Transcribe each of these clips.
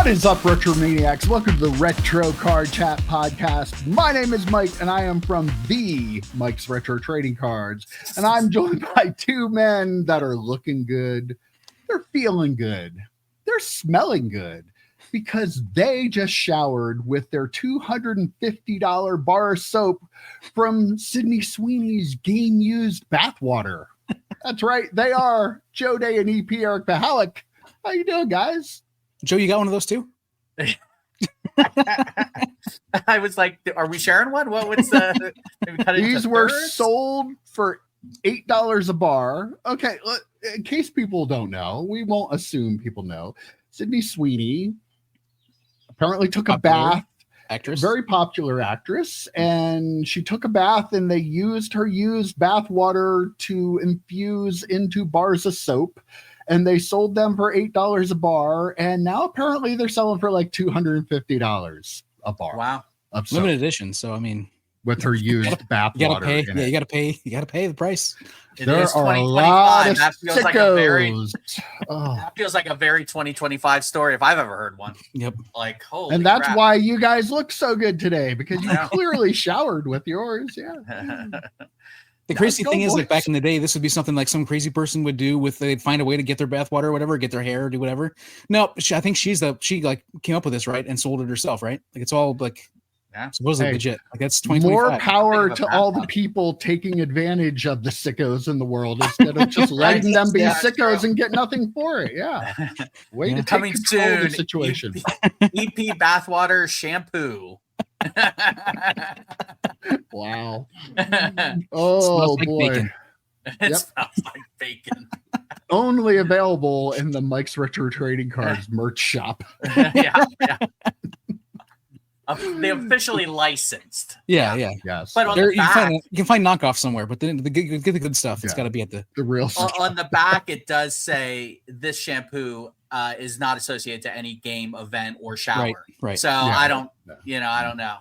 is up, RetroManiacs? Welcome to the Retro Card Chat Podcast. My name is Mike, and I am from the Mike's Retro Trading Cards. And I'm joined by two men that are looking good. They're feeling good. They're smelling good because they just showered with their $250 bar of soap from Sydney Sweeney's game-used bathwater. That's right. They are Joe Day and EP Eric Bahalik. How you doing, guys? Joe, you got one of those too? I was like, are we sharing one? What's the... These were sold for $8 a bar. Okay, in case people don't know, we won't assume people know. Sydney Sweeney apparently took a bath. Actress. Very popular actress. And she took a bath and they used her used bath water to infuse into bars of soap. And they sold them for $8 a bar. And now apparently they're selling for like $250 a bar. Wow. Limited edition. So, I mean, with her used bath water. You got to pay the price. There are a lot of that feels sickos. That feels like a very 2025 story if I've ever heard one. Yep. Like, holy And that's crap. why you guys look so good today, because you clearly showered with yours. Yeah. The crazy thing is, like back in the day, this would be something like some crazy person would do they'd find a way to get their bathwater or whatever, get their hair or do whatever. No, I think she like came up with this, right? And sold it herself, right? Like it's all like supposedly legit. Like that's 2025. More power to all the people taking advantage of the sickos in the world instead of just letting them be sickos and get nothing for it. Yeah. Way to take Coming control soon, of the situation. EP bathwater shampoo. Wow. Oh like boy. bacon. It smells like bacon. Only available in the Mike's Retro Trading Cards merch shop. Yeah. They officially licensed. Yeah. Yes. But on the back, you can find knockoffs somewhere, but then get the good stuff. It's got to be at the real stuff. On the back, it does say this shampoo is not associated to any game, event, or shower. Right. So I don't know.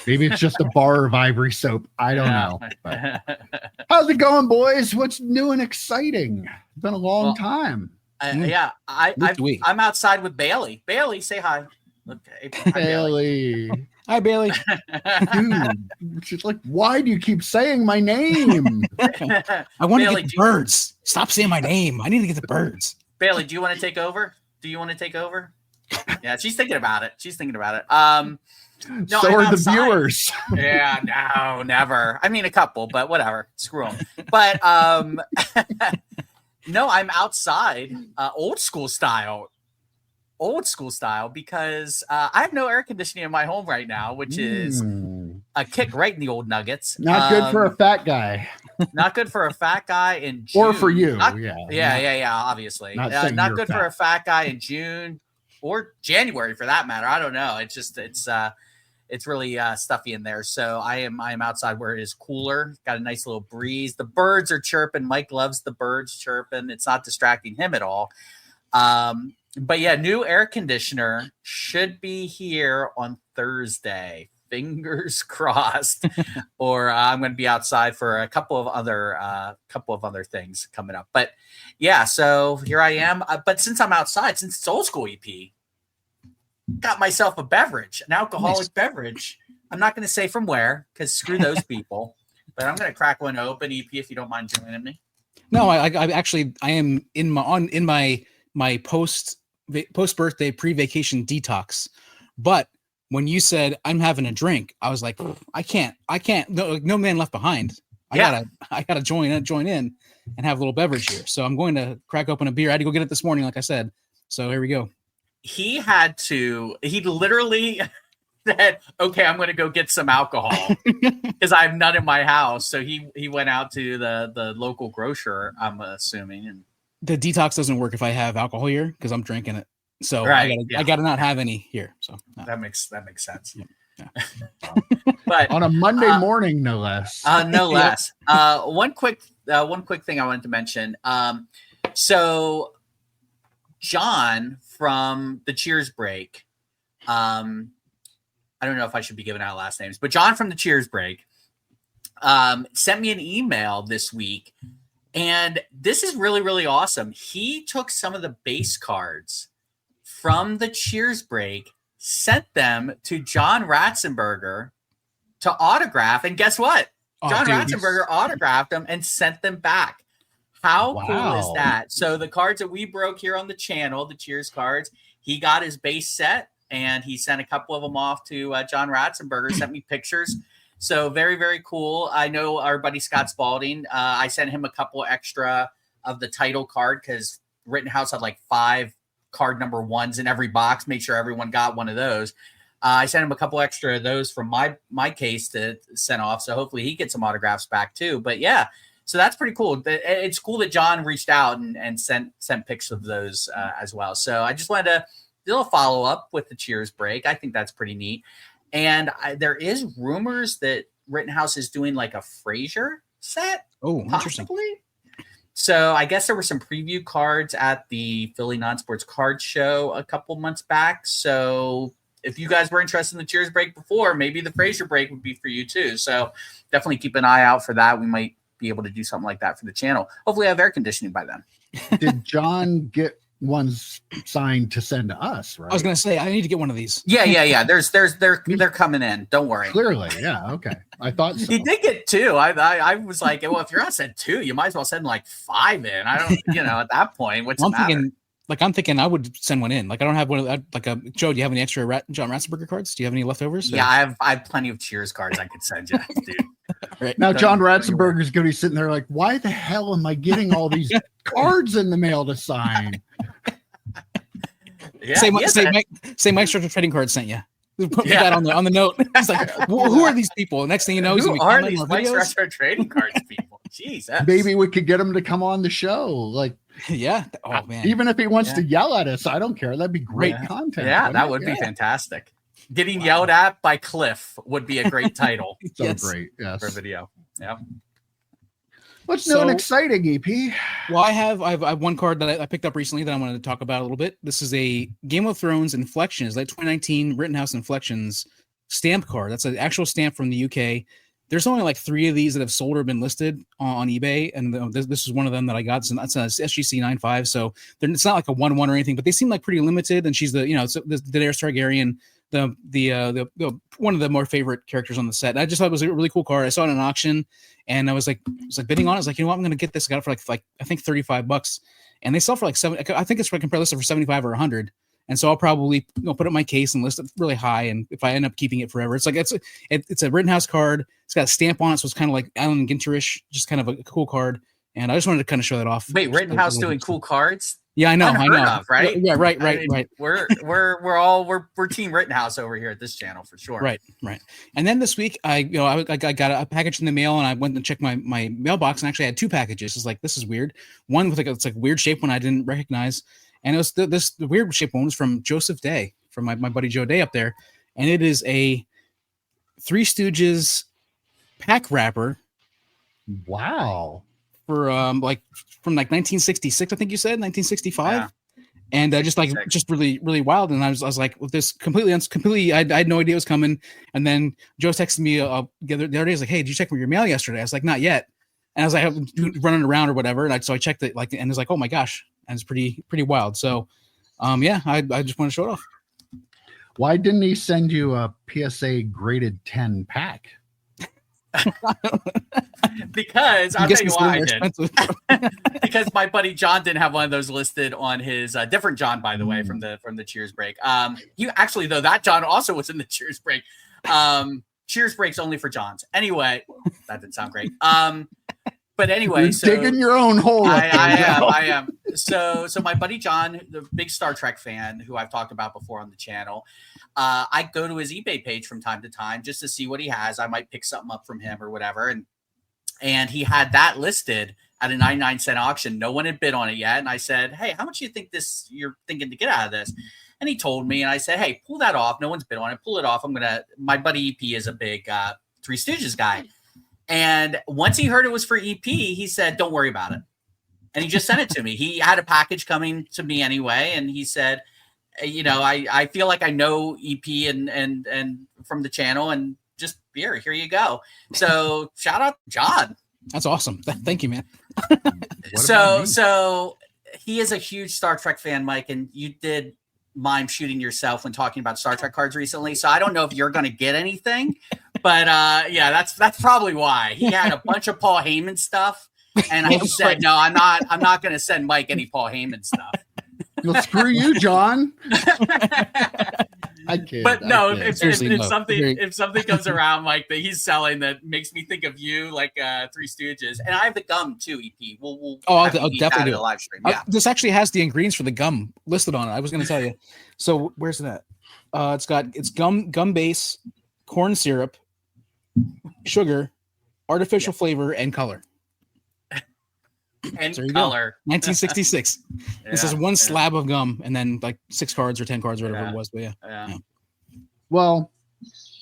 Maybe it's just a bar of ivory soap. I don't know. But. How's it going, boys? What's new and exciting? It's been a long time. I'm outside with Bailey. Bailey, say hi. Okay, Bailey. Hi, Bailey. Dude, she's like, why do you keep saying my name? I want to get the birds. Stop saying my name. I need to get the birds. Bailey, do you want to take over? Yeah, she's thinking about it. No, so are the viewers. Yeah, no, never. I mean, a couple, but whatever. Screw them. But no, I'm outside, old school style, because I have no air conditioning in my home right now, which is a kick right in the old nuggets. Not good for a fat guy. Not good for a fat guy in June. Or for you. Yeah, obviously. Not good for a fat guy in June or January for that matter. I don't know. It's just it's really stuffy in there. So I am outside where it is cooler. Got a nice little breeze. The birds are chirping. Mike loves the birds chirping. It's not distracting him at all. But yeah, new air conditioner should be here on Thursday. Fingers crossed. Or I'm going to be outside for a couple of other things coming up. But yeah, so here I am. But since I'm outside, since it's old school EP, got myself a beverage, an alcoholic beverage. I'm not going to say from where, because screw those people. But I'm going to crack one open, EP, if you don't mind joining me. No, I am in my post birthday pre-vacation detox. But when you said I'm having a drink, I was like, I can't. No man left behind. I gotta join in and have a little beverage here. So I'm going to crack open a beer. I had to go get it this morning, like I said. So here we go. He literally said, okay, I'm going to go get some alcohol because I have none in my house. So he went out to the local grocer, I'm assuming. And the detox doesn't work if I have alcohol here because I'm drinking it. So I gotta not have any here. So that makes sense. Yeah. But on a Monday morning, no less. No less. One quick thing I wanted to mention. So John from the Cheers break. I don't know if I should be giving out last names, but John from the Cheers break sent me an email this week, and this is really, really awesome. He took some of the base cards from the Cheers break, sent them to John Ratzenberger to autograph. And guess what? John Ratzenberger autographed them and sent them back. How cool is that? So the cards that we broke here on the channel, the Cheers cards, he got his base set and he sent a couple of them off to John Ratzenberger, sent me pictures. So very, very cool. I know our buddy Scott Spalding. I sent him a couple extra of the title card because Rittenhouse had like 5 card number 1s in every box. Make sure everyone got one of those. I sent him a couple extra of those from my case to send off. So hopefully he gets some autographs back too. But yeah, so that's pretty cool. It's cool that John reached out and sent pics of those as well. So I just wanted to do a little follow up with the Cheers break. I think that's pretty neat. And there is rumors that Rittenhouse is doing like a Frazier set. Oh, interesting. Possibly. So I guess there were some preview cards at the Philly Non-Sports Card Show a couple months back. So if you guys were interested in the Cheers break before, maybe the Frazier break would be for you too. So definitely keep an eye out for that. We might be able to do something like that for the channel. Hopefully I have air conditioning by then. Did John get ones signed to send to us, right? I was going to say, I need to get one of these. Yeah. They're coming in. Don't worry. Clearly. Yeah. Okay. I thought so. He did get 2. I was like, well, if you're going to send 2, you might as well send like 5 in. I don't, at that point, what's the matter? I'm thinking I would send one in. Like I don't have one of like a Joe. Do you have any extra John Ratzenberger cards? Do you have any leftovers? Yeah, I have plenty of Cheers cards I could send you, dude. Right. Now John Ratzenberger's going to be sitting there like, why the hell am I getting all these cards in the mail to sign? Yeah, say Mike's Retro Trading Cards sent you. Put that on the note. He's like, who are these people? Next thing you know, who are these Mike's Retro Trading Cards people? Jeez, maybe we could get him to come on the show. Like, yeah. Oh man. Even if he wants to yell at us, I don't care. That'd be great content. Yeah, that would be fantastic. Getting yelled at by Cliff would be a great title. Great. Yes. For a video. Yeah. What's new and exciting, EP? Well, I have one card that I picked up recently that I wanted to talk about a little bit. This is a Game of Thrones Inflections, like 2019 Rittenhouse Inflections stamp card. That's an actual stamp from the UK. There's only like 3 of these that have sold or been listed on eBay, and this is one of them that I got. So that's a SGC 95. So it's not like a 1/1 or anything, but they seem like pretty limited. And she's the Daenerys Targaryen, the one of the more favorite characters on the set. I just thought it was a really cool card. I saw it in an auction, and I was like bidding on it. I was like, you know what, I'm gonna get this. I got it for like I think $35, and they sell for like $7. I think it's for compare listed for $75 or $100. And so I'll probably put it in my case and list it really high. And if I end up keeping it forever, it's a Rittenhouse card. It's got a stamp on it, so it's kind of like Alan Ginterish, just kind of a cool card. And I just wanted to kind of show that off. Wait, Rittenhouse doing cool cards? Yeah, I know. Of, right? Yeah, right. We're Team Rittenhouse over here at this channel for sure. Right. And then this week, I got a package in the mail, and I went and checked my mailbox, and actually I had 2 packages. It's like, this is weird. One with it's like weird shape one I didn't recognize. And it was the weird shape one was from Joseph Day, from my buddy Joe Day up there. And it is a Three Stooges pack wrapper. Wow. For from 1966, I think you said 1965. Yeah. And just really, really wild. And I was like, with this completely, I had no idea it was coming. And then Joe texted me the other day. He's like, hey, did you check your mail yesterday? I was like, not yet. And I was like, running around or whatever. And so I checked it, and it's like, oh my gosh. And it's pretty wild. So, I just want to show it off. Why didn't he send you a PSA graded 10 pack? Because I'll tell you why I did. Because my buddy John didn't have one of those listed on his different John, by the way, from the Cheers break. He actually, though, that John also was in the Cheers break. Cheers breaks only for Johns. Anyway, that didn't sound great. But anyway, you're digging your own hole. I am. So my buddy John, the big Star Trek fan who I've talked about before on the channel, I go to his eBay page from time to time just to see what he has. I might pick something up from him or whatever. And he had that listed at a 99-cent auction. No one had bid on it yet. And I said, hey, how much do you think you're thinking to get out of this? And he told me, and I said, hey, pull that off. No one's bid on it. Pull it off. My buddy EP is a big Three Stooges guy. And once he heard it was for EP, he said, don't worry about it. And he just sent it to me. He had a package coming to me anyway. And he said, I feel like I know EP and from the channel, and just here you go. So shout out to John. That's awesome. Thank you, man. So he is a huge Star Trek fan, Mike, and you did mime shooting yourself when talking about Star Trek cards recently. So I don't know if you're going to get anything, but yeah, that's probably why. He had a bunch of Paul Heyman stuff, and I said, no, I'm not going to send Mike any Paul Heyman stuff. Well, screw you, John. I can't. But no, if something comes around like that he's selling that makes me think of you, like Three Stooges, and I have the gum too. EP, I'll definitely do a live stream. Yeah, this actually has the ingredients for the gum listed on it. I was going to tell you. So where's that? It's gum base, corn syrup, sugar, artificial flavor, and color. And color. 1966. This is one slab of gum, and then like 6 cards or 10 cards, or whatever it was. But yeah. Well,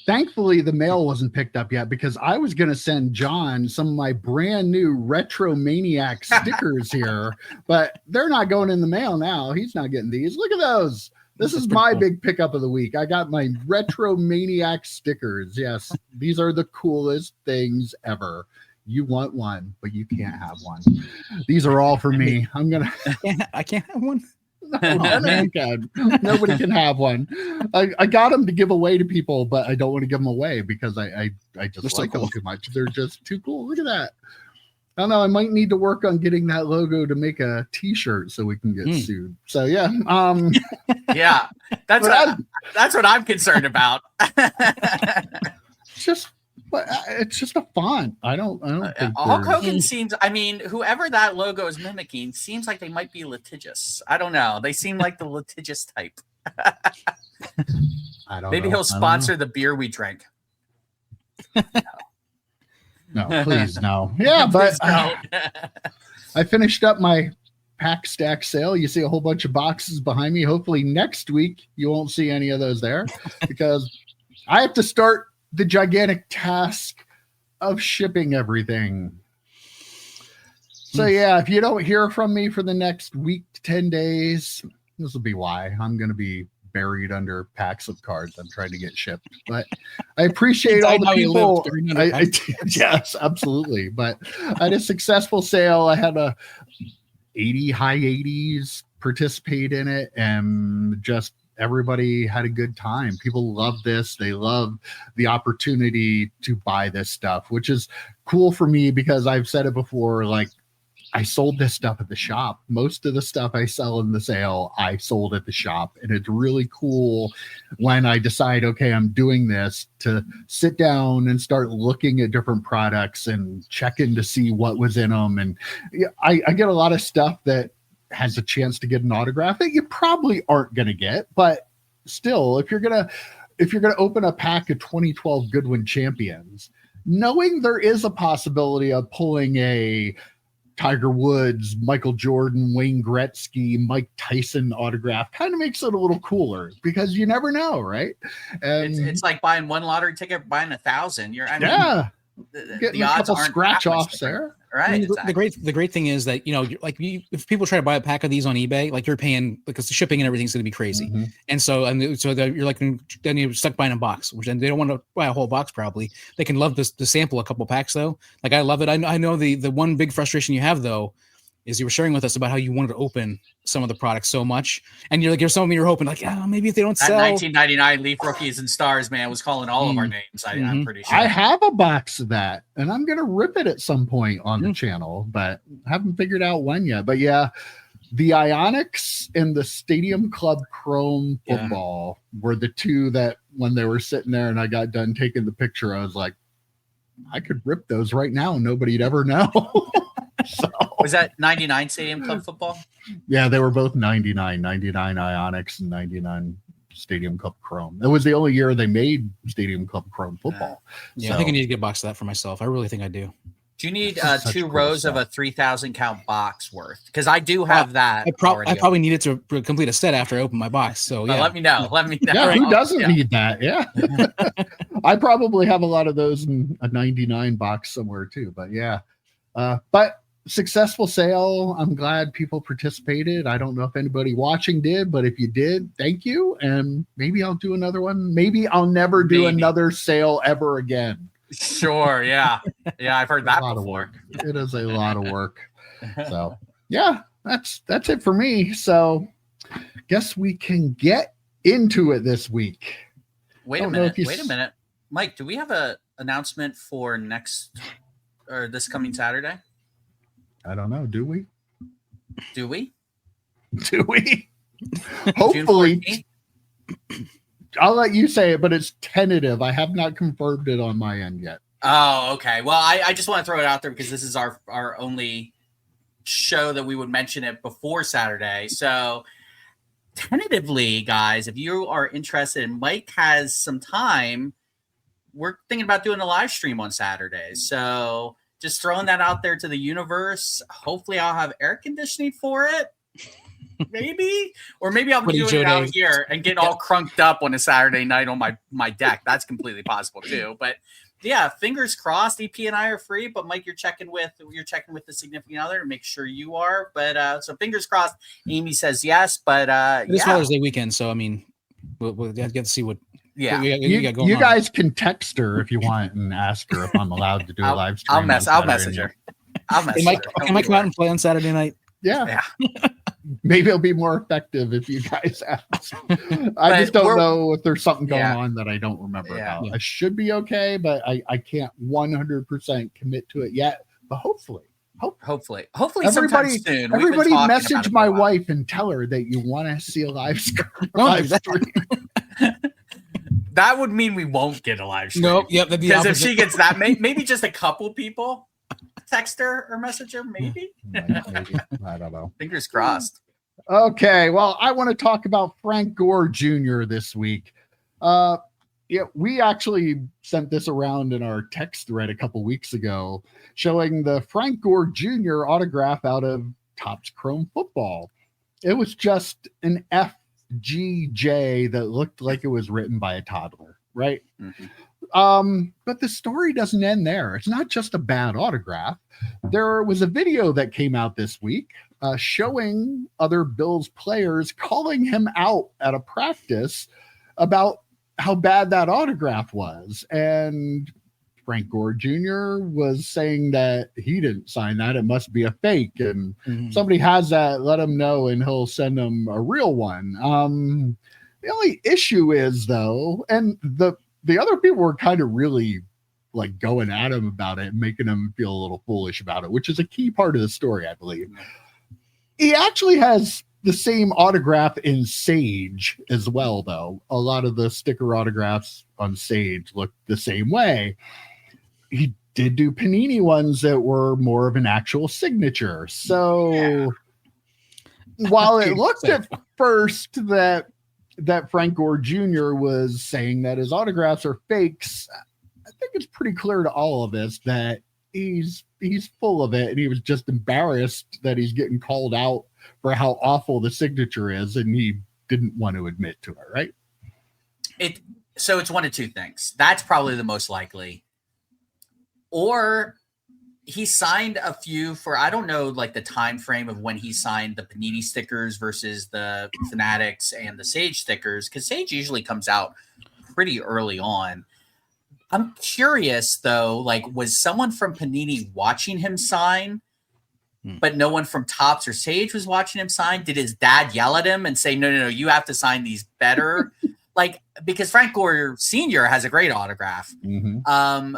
thankfully the mail wasn't picked up yet, because I was going to send John some of my brand new RetroManiacs stickers here, but they're not going in the mail now. He's not getting these. Look at those. This is my big pickup of the week. I got my RetroManiacs stickers. Yes, these are the coolest things ever. You want one, but you can't have one. These are all for me. I can't have one. No, can. Nobody can have one. I got them to give away to people, but I don't want to give them away because I just like them too much. They're just too cool. Look at that. I don't know. I might need to work on getting that logo to make a T-shirt so we can get sued. So yeah, yeah, that's what I'm concerned about. It's just a font. I don't think Hulk Hogan seems, I mean, whoever that logo is mimicking seems like they might be litigious. I don't know. They seem like the litigious type. Maybe he'll sponsor the beer we drink. No, please no. Yeah, but I finished up my pack stack sale. You see a whole bunch of boxes behind me. Hopefully next week you won't see any of those there, because I have to start the gigantic task of shipping everything. So yeah, if you don't hear from me for the next week to 10 days, this will be why. I'm going to be buried under packs of cards I'm trying to get shipped. But I appreciate all the people. Yes, absolutely. But I had a successful sale. I had a high 80s participate in it, and just everybody had a good time. People love this. They love the opportunity to buy this stuff, which is cool for me, because I've said it before, like, I sold this stuff at the shop. Most of the stuff I sell in the sale, I sold at the shop. And it's really cool when I decide, okay, I'm doing this, to sit down and start looking at different products and checking to see what was in them. And I get a lot of stuff that has a chance to get an autograph that you probably aren't going to get, but still, if you're going to open a pack of 2012 Goodwin Champions, knowing there is a possibility of pulling a Tiger Woods, Michael Jordan, Wayne Gretzky, Mike Tyson autograph kind of makes it a little cooler, because you never know, right? And it's like buying one lottery ticket, buying 1,000. The odds aren't scratch offs there. Right. I mean, the great thing is that, if people try to buy a pack of these on eBay, like, you're paying, because the shipping and everything's going to be crazy. Mm-hmm. And so you're like, then you're stuck buying a box, which then they don't want to buy a whole box. Probably they can love this to sample a couple packs though. Like, I love it. I know the one big frustration you have though is you were sharing with us about how you wanted to open some of the products so much, and you're like, some of them you're hoping, like, maybe if they don't sell. 1999 Leaf Rookies and Stars, man, was calling all of our names. I'm pretty sure. I have a box of that, and I'm gonna rip it at some point on the channel, but haven't figured out when yet. But yeah, the Ionics and the Stadium Club Chrome football were the two that, when they were sitting there and I got done taking the picture, I was like, I could rip those right now and nobody'd ever know. So, was that 99 Stadium Club football? Yeah, they were both 99 Ionics and 99 Stadium Club Chrome. It was the only year they made Stadium Club Chrome football. Yeah, I think I need to get a box of that for myself. I really think I do. Do you need 2 rows of a 3,000 count box worth? Because I do have that. I probably need it to complete a set after I open my box. So yeah, let me know. Yeah, who doesn't need that? Yeah, I probably have a lot of those in a 99 box somewhere too. But yeah, but successful sale. I'm glad people participated. I don't know if anybody watching did, but if you did, thank you. And maybe I'll do another one. Maybe I'll never do another sale ever again. Sure. Yeah. Yeah. I've heard that before. It is a lot of work. So yeah, that's it for me. So guess we can get into it this week. Wait a minute. Mike, do we have a announcement for next or this coming Saturday? I don't know. Do we? Do we? Hopefully. I'll let you say it, but it's tentative. I have not confirmed it on my end yet. Oh, okay. Well, I just want to throw it out there because this is our only show that we would mention it before Saturday. So tentatively, guys, if you are interested, Mike has some time. We're thinking about doing a live stream on Saturday. So just throwing that out there to the universe. Hopefully I'll have air conditioning for it. Maybe. Or maybe I'll be doing it out here and getting all crunked up on a Saturday night on my deck. That's completely possible too. But yeah, fingers crossed. EP and I are free, but Mike, you're checking with the significant other to make sure you are. But so fingers crossed. Amy says yes, but it's Father's Day weekend, so I mean, we'll get to see what. Yeah, you guys can text her if you want and ask her if I'm allowed to do a live stream. I'll message her. Can Mike come out and play on Saturday night? Yeah. Maybe it'll be more effective if you guys ask. I just don't know if there's something going on that I don't remember about. I should be okay, but I can't 100% commit to it yet. But hopefully everybody soon. Everybody message my wife and tell her that you want to see a live stream. That would mean we won't get a live stream. Nope. Yep. Because if she gets that, maybe just a couple people text her or message her. Maybe. I don't know. Fingers crossed. Okay. Well, I want to talk about Frank Gore Jr. this week. We actually sent this around in our text thread a couple weeks ago, showing the Frank Gore Jr. autograph out of Topps Chrome Football. It was just an FGJ that looked like it was written by a toddler, right? Mm-hmm. But the story doesn't end there. It's not just a bad autograph. There was a video that came out this week showing other Bills players calling him out at a practice about how bad that autograph was. And Frank Gore Jr. was saying that he didn't sign that. It must be a fake. And somebody has that, let him know, and he'll send them a real one. The only issue is, though, and the other people were kind of really like going at him about it and making him feel a little foolish about it, which is a key part of the story, I believe. He actually has the same autograph in Sage as well, though. A lot of the sticker autographs on Sage look the same way. He did do Panini ones that were more of an actual signature. So while it looked at first that Frank Gore Jr. was saying that his autographs are fakes, I think it's pretty clear to all of us that he's full of it, and he was just embarrassed that he's getting called out for how awful the signature is, and he didn't want to admit to it, right? So it's one of two things. That's probably the most likely. Or he signed a few for, I don't know, like the time frame of when he signed the Panini stickers versus the Fanatics and the Sage stickers, because Sage usually comes out pretty early on. I'm curious, though, like, was someone from Panini watching him sign, but no one from Topps or Sage was watching him sign? Did his dad yell at him and say, no, you have to sign these better? Like, because Frank Gore Sr. has a great autograph. Mm-hmm.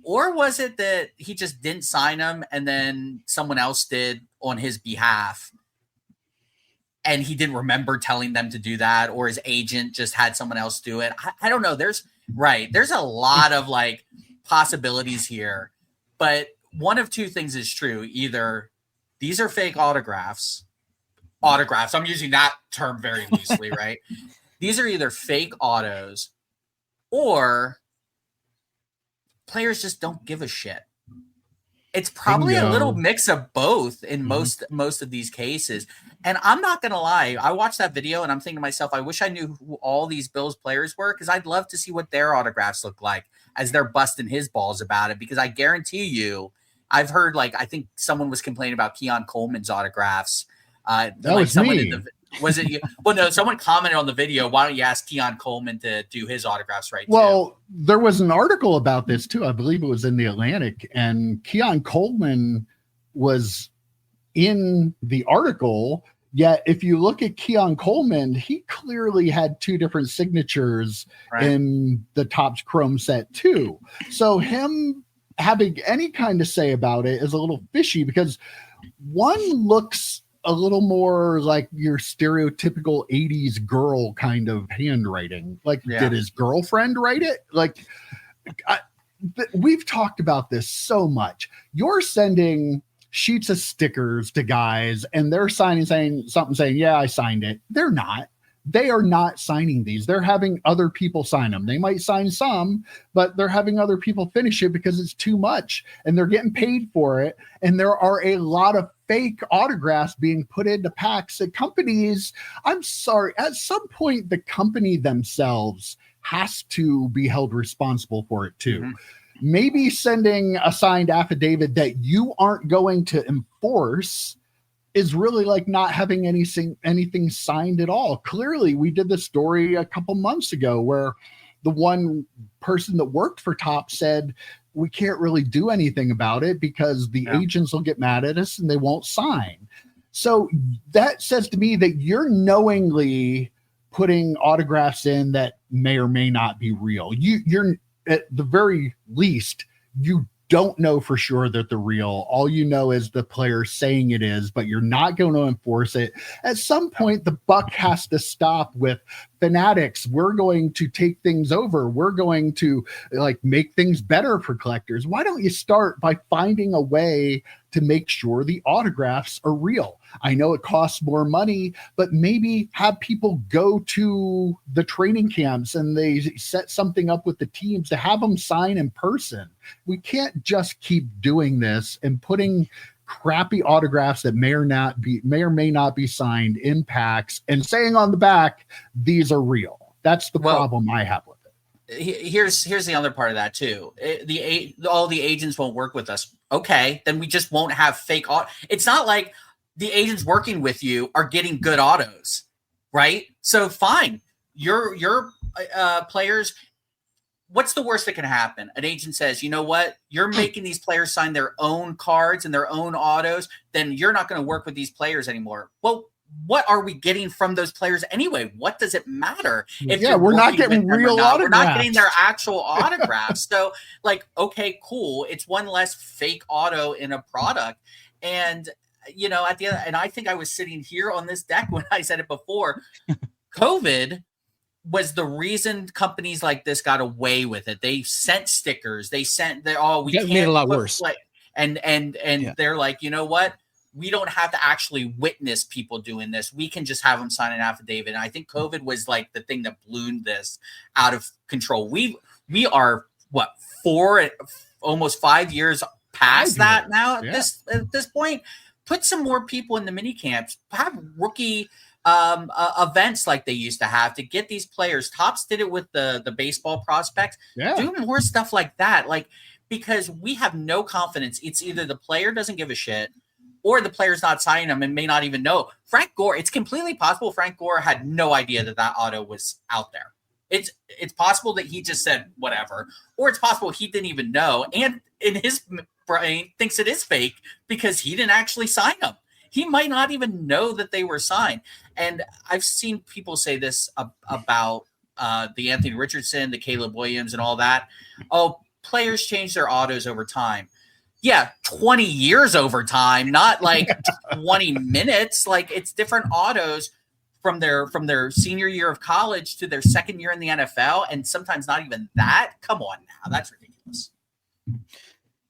Or was it that he just didn't sign them and then someone else did on his behalf and he didn't remember telling them to do that, or his agent just had someone else do it? I don't know. There's a lot of like possibilities here, but one of two things is true. Either these are fake autographs. I'm using that term very loosely, right? These are either fake autos or players just don't give a shit. It's probably a little mix of both in most of these cases. And I'm not going to lie. I watched that video and I'm thinking to myself, I wish I knew who all these Bills players were, because I'd love to see what their autographs look like as they're busting his balls about it. Because I guarantee you, I've heard, like, I think someone was complaining about Keon Coleman's autographs. That was me. Was it you? Well, no, someone commented on the video, why don't you ask Keon Coleman to do his autographs right too? There was an article about this too. I believe it was in the Atlantic, and Keon Coleman was in the article Yet, if you look at Keon Coleman, he clearly had two different signatures in the Topps Chrome set too. So him having any kind of say about it is a little fishy, because one looks a little more like your stereotypical 80s girl kind of handwriting. Like, did his girlfriend write it? Like, we've talked about this so much. You're sending sheets of stickers to guys and they're saying, yeah, I signed it. They're not. They are not signing these. They're having other people sign them. They might sign some, but they're having other people finish it because it's too much and they're getting paid for it. And there are a lot of fake autographs being put into packs at companies. I'm sorry, at some point, the company themselves has to be held responsible for it too. Mm-hmm. Maybe sending a signed affidavit that you aren't going to enforce is really like not having anything signed at all. Clearly, we did this story a couple months ago where the one person that worked for Topps said, we can't really do anything about it because the agents will get mad at us and they won't sign. So that says to me that you're knowingly putting autographs in that may or may not be real. You're at the very least, you don't know for sure that they're real. All you know is the player saying it is, but you're not going to enforce it. At some point, the buck has to stop with Fanatics. We're going to take things over. We're going to make things better for collectors. Why don't you start by finding a way to make sure the autographs are real? I know it costs more money, but maybe have people go to the training camps and they set something up with the teams to have them sign in person. We can't just keep doing this and putting crappy autographs that may or may not be signed in packs and saying on the back, these are real. That's the problem I have with it. Here's the other part of that too. All the agents won't work with us. Okay, then we just won't have fake It's not like the agents working with you are getting good autos, right? So fine, your players. What's the worst that can happen? An agent says, you know what? You're making these players sign their own cards and their own autos. Then you're not going to work with these players anymore. Well, what are we getting from those players anyway? What does it matter? We're not getting real autographs. We're not getting their actual autographs. So, okay, cool. It's one less fake auto in a product. And, at the end, and I think I was sitting here on this deck when I said it before, COVID was the reason companies like this got away with it. They sent stickers. They sent we can't made it a lot worse. And they're like, you know what? We don't have to actually witness people doing this. We can just have them sign an affidavit. And I think COVID was like the thing that ballooned this out of control. We are almost 5 years past that now at this point. Put some more people in the mini camps, have rookie events like they used to have to get these players. Topps did it with the baseball prospects. Do more stuff like that, because we have no confidence. It's either the player doesn't give a shit or the player's not signing them and may not even know. Frank Gore, it's completely possible Frank Gore had no idea that auto was out there. It's possible that he just said whatever, or it's possible he didn't even know and in his brain thinks it is fake because he didn't actually sign them. He might not even know that they were signed. And I've seen people say this about the Anthony Richardson, the Caleb Williams, and all that. Oh, players change their autos over time. Yeah, 20 years over time, not 20 minutes. It's different autos from their senior year of college to their second year in the NFL, and sometimes not even that. Come on now, that's ridiculous.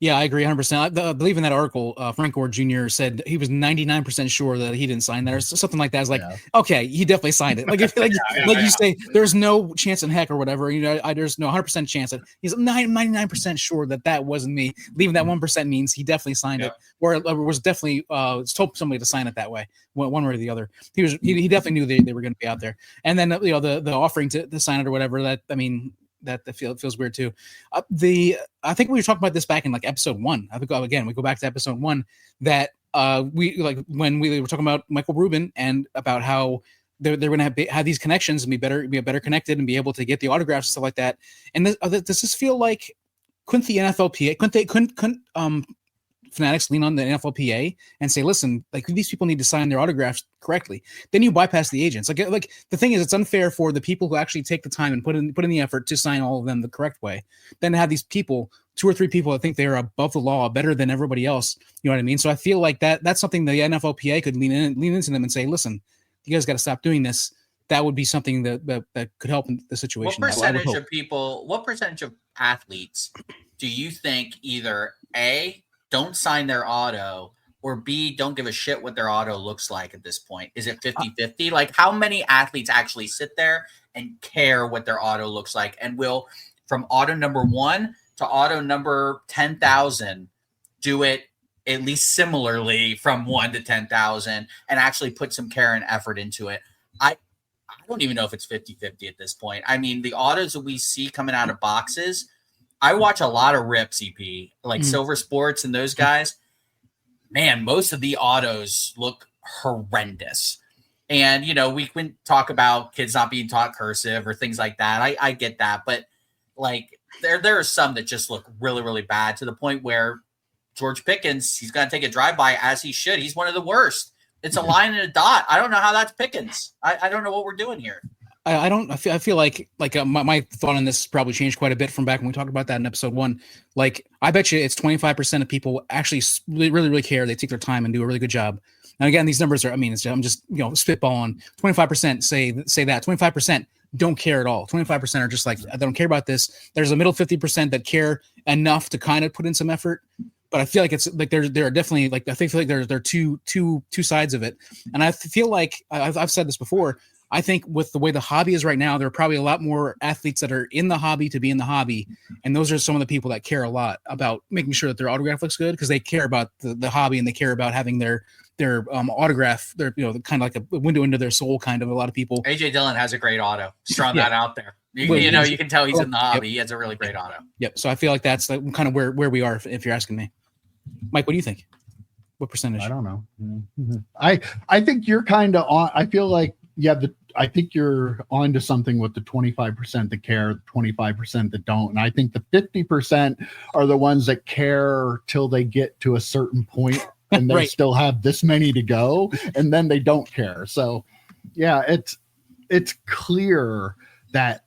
Yeah, I agree 100%. I believe in that article, Frank Gore Jr. said he was 99% sure that he didn't sign that or something like that. I was okay, he definitely signed it. You say, there's no chance in heck or whatever. There's no 100% chance that he's 99% sure that wasn't me. Leaving that 1% means he definitely signed it, or was definitely told somebody to sign it that way, one way or the other. He definitely knew they were going to be out there. And then the offering to sign it or whatever. That feels weird too. I think we were talking about this back in episode 1. I think again we go back to episode 1 that we when we were talking about Michael Rubin and about how they're going to have these connections and be better connected and be able to get the autographs and stuff like that. And does this feel like couldn't the NFLPA couldn't Fanatics lean on the NFLPA and say, listen, like these people need to sign their autographs correctly. Then you bypass the agents. Like the thing is, it's unfair for the people who actually take the time and put in the effort to sign all of them the correct way. Then to have these people, 2 or 3 people that think they are above the law, better than everybody else. You know what I mean? So I feel like that's something the NFLPA could lean into them and say, listen, you guys got to stop doing this. That would be something that could help in the situation. What percentage of people, what percentage of athletes do you think either A, don't sign their auto, or B, don't give a shit what their auto looks like at this point? Is it 50-50? Like, how many athletes actually sit there and care what their auto looks like and will, from auto number 1 to auto number 10,000, do it at least similarly from 1 to 10,000 and actually put some care and effort into it? I don't even know if it's 50-50 at this point. I mean, the autos that we see coming out of boxes, I watch a lot of rips, EP, like Silver Sports and those guys. Man, most of the autos look horrendous. And, you know, we can talk about kids not being taught cursive or things like that. I get that. But, like, there are some that just look really, really bad to the point where George Pickens, he's going to take a drive-by as he should. He's one of the worst. It's a line and a dot. I don't know how that's Pickens. I don't know what we're doing here. I feel like my thought on this probably changed quite a bit from back when we talked about that in episode 1. Like, I bet you it's 25% of people actually really, really care. They take their time and do a really good job. And again, these numbers are, I mean, I'm just, you know, spitballing. 25% say that. 25% don't care at all. 25% are just like, I don't care about this. There's a middle 50% that care enough to kind of put in some effort. But I feel like it's like there are definitely, like, I feel like there are two sides of it. And I feel like I've said this before. I think with the way the hobby is right now, there are probably a lot more athletes that are in the hobby to be in the hobby. And those are some of the people that care a lot about making sure that their autograph looks good, because they care about the hobby and they care about having their autograph, their, you know, kind of like a window into their soul, kind of. A lot of people. AJ Dillon has a great auto. Just throwing that out there. You know, you can tell he's in the hobby. He has a really great auto. Yep. So I feel like that's like kind of where we are, if you're asking me. Mike, what do you think? What percentage? I don't know. I think you're kind of on. I feel like, I think you're on to something with the 25% that care, 25% that don't. And I think the 50% are the ones that care till they get to a certain point and they still have this many to go, and then they don't care. So yeah, it's clear that,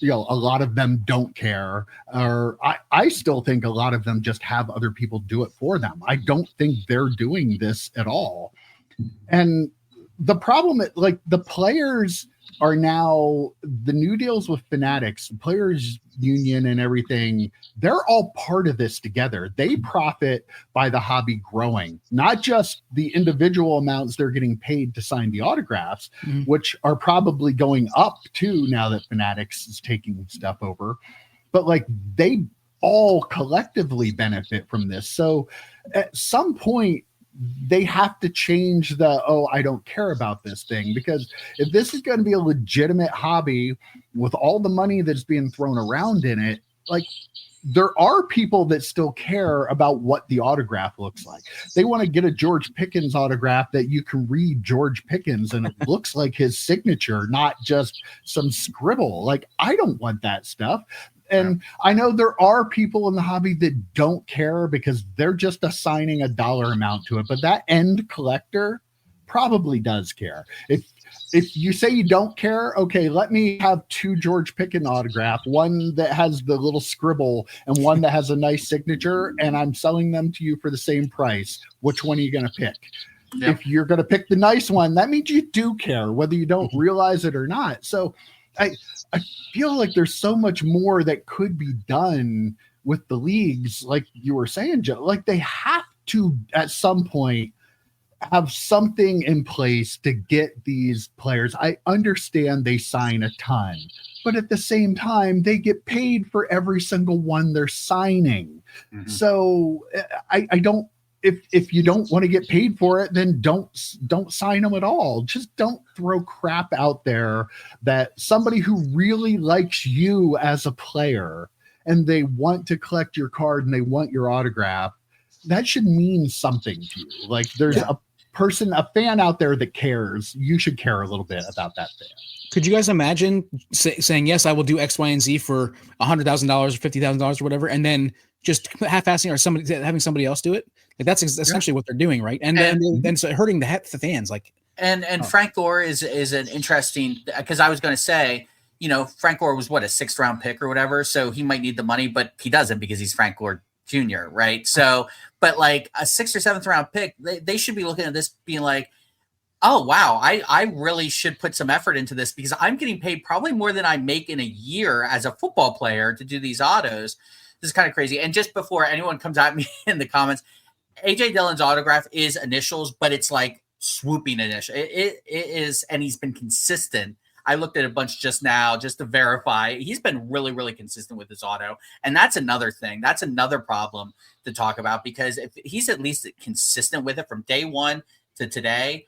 you know, a lot of them don't care, or I still think a lot of them just have other people do it for them. I don't think they're doing this at all. And the problem, like, the players are now, the new deals with Fanatics, players union and everything, they're all part of this together. They profit by the hobby growing, not just the individual amounts they're getting paid to sign the autographs, which are probably going up too now that Fanatics is taking stuff over, but like they all collectively benefit from this. So at some point, they have to change I don't care about this thing, because if this is going to be a legitimate hobby with all the money that's being thrown around in it, like, there are people that still care about what the autograph looks like. They want to get a George Pickens autograph that you can read George Pickens and it looks like his signature, not just some scribble. Like, I don't want that stuff. And I know there are people in the hobby that don't care because they're just assigning a dollar amount to it. But that end collector probably does care. If you say you don't care, okay, let me have 2 George Pickens autograph, one that has the little scribble and one that has a nice signature, and I'm selling them to you for the same price. Which one are you going to pick? Yep. If you're going to pick the nice one, that means you do care, whether you don't realize it or not. So I feel like there's so much more that could be done with the leagues, like you were saying, Joe. Like, they have to, at some point, have something in place to get these players. I understand they sign a ton, but at the same time, they get paid for every single one they're signing. So I don't. If you don't want to get paid for it, then don't sign them at all. Just don't throw crap out there that somebody who really likes you as a player and they want to collect your card and they want your autograph, that should mean something to you. Like, there's a fan out there that cares. You should care a little bit about that fan. Could you guys imagine saying, yes, I will do X, Y, and Z for $100,000 or $50,000 or whatever, and then just half-assing or having somebody else do it? Like that's essentially what they're doing, right? And so hurting the fans, like. And Frank Gore is an interesting, because I was going to say, Frank Gore was what, a 6th round pick or whatever, so he might need the money, but he doesn't because he's Frank Gore Jr., right? So, but like a 6th or 7th round pick, they should be looking at this being like, oh, wow, I really should put some effort into this because I'm getting paid probably more than I make in a year as a football player to do these autos. This is kind of crazy. And just before anyone comes at me in the comments, AJ Dillon's autograph is initials, but it's like swooping initial. It is, and he's been consistent. I looked at a bunch just now just to verify. He's been really, really consistent with his auto. And that's another thing. That's another problem to talk about because if he's at least consistent with it from day one to today,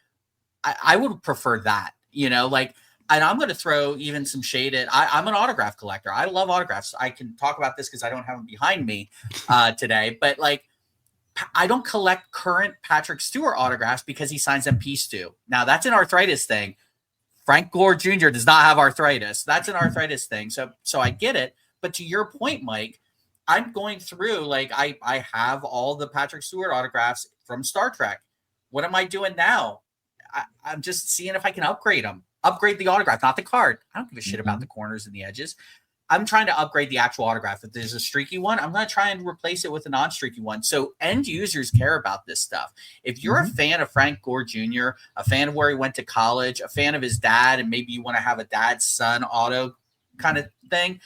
I would prefer that, and I'm going to throw even some shade at, I'm an autograph collector. I love autographs. I can talk about this because I don't have them behind me today, but like, I don't collect current Patrick Stewart autographs because he signs them piece two. Now that's an arthritis thing. Frank Gore Jr. does not have arthritis. That's an arthritis thing. So I get it. But to your point, Mike, I'm going through, like, I have all the Patrick Stewart autographs from Star Trek. What am I doing now? I'm just seeing if I can upgrade them. Upgrade the autograph, not the card. I don't give a shit about the corners and the edges. I'm trying to upgrade the actual autograph. If there's a streaky one, I'm going to try and replace it with a non-streaky one. So end users care about this stuff. If you're a fan of Frank Gore Jr., a fan of where he went to college, a fan of his dad, and maybe you want to have a dad-son auto kind of thing,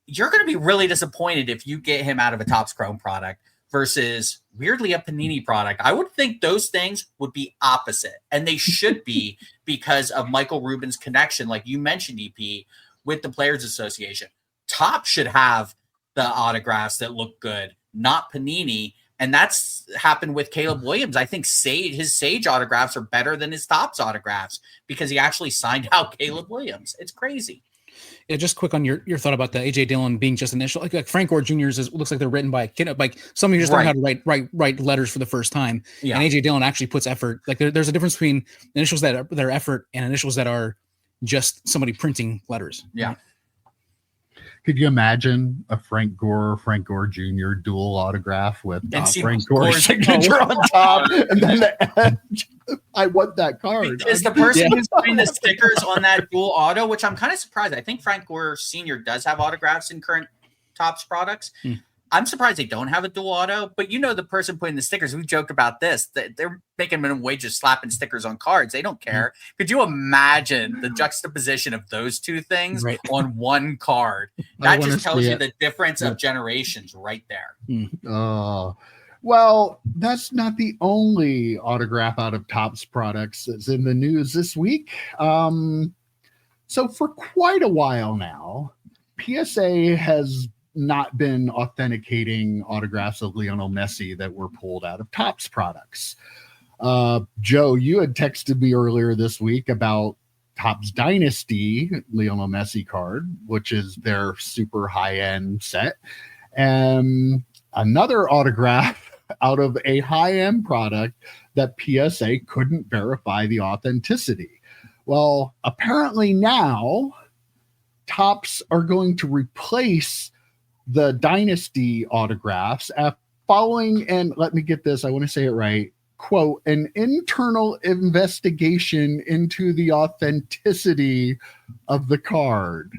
you're going to be really disappointed if you get him out of a Topps Chrome product versus weirdly a Panini product. I would think those things would be opposite, and they should be because of Michael Rubin's connection, like you mentioned, EP, with the Players Association. Topps should have the autographs that look good, not Panini. And that's happened with Caleb Williams. I think his Sage autographs are better than his Topps autographs because he actually signed out Caleb Williams. It's crazy. Yeah, just quick on your thought about the AJ Dillon being just initial. Like Frank Gore Jr.'s looks like they're written by somebody who just learned how to write letters for the first time. Yeah. And AJ Dillon actually puts effort. Like there's a difference between initials that are effort and initials that are just somebody printing letters. Yeah. Could you imagine a Frank Gore Jr. dual autograph with Frank Gore's signature on top and then the edge? I want that card. Is the person who's putting the stickers on that dual auto, which I'm kind of surprised. I think Frank Gore Sr. does have autographs in current Topps products. I'm surprised they don't have a dual auto, but the person putting the stickers, we joked about this, that they're making minimum wages slapping stickers on cards. They don't care. Could you imagine the juxtaposition of those two things on one card? That just tells you the difference of generations right there. Oh, well, that's not the only autograph out of Topps products that's in the news this week. So for quite a while now, PSA has not been authenticating autographs of Lionel Messi that were pulled out of Topps products. Joe, you had texted me earlier this week about Topps Dynasty Lionel Messi card, which is their super high-end set, and another autograph out of a high-end product that PSA couldn't verify the authenticity. Well, apparently now Topps are going to replace the Dynasty autographs following, and let me get this, I want to say it right, quote, an internal investigation into the authenticity of the card.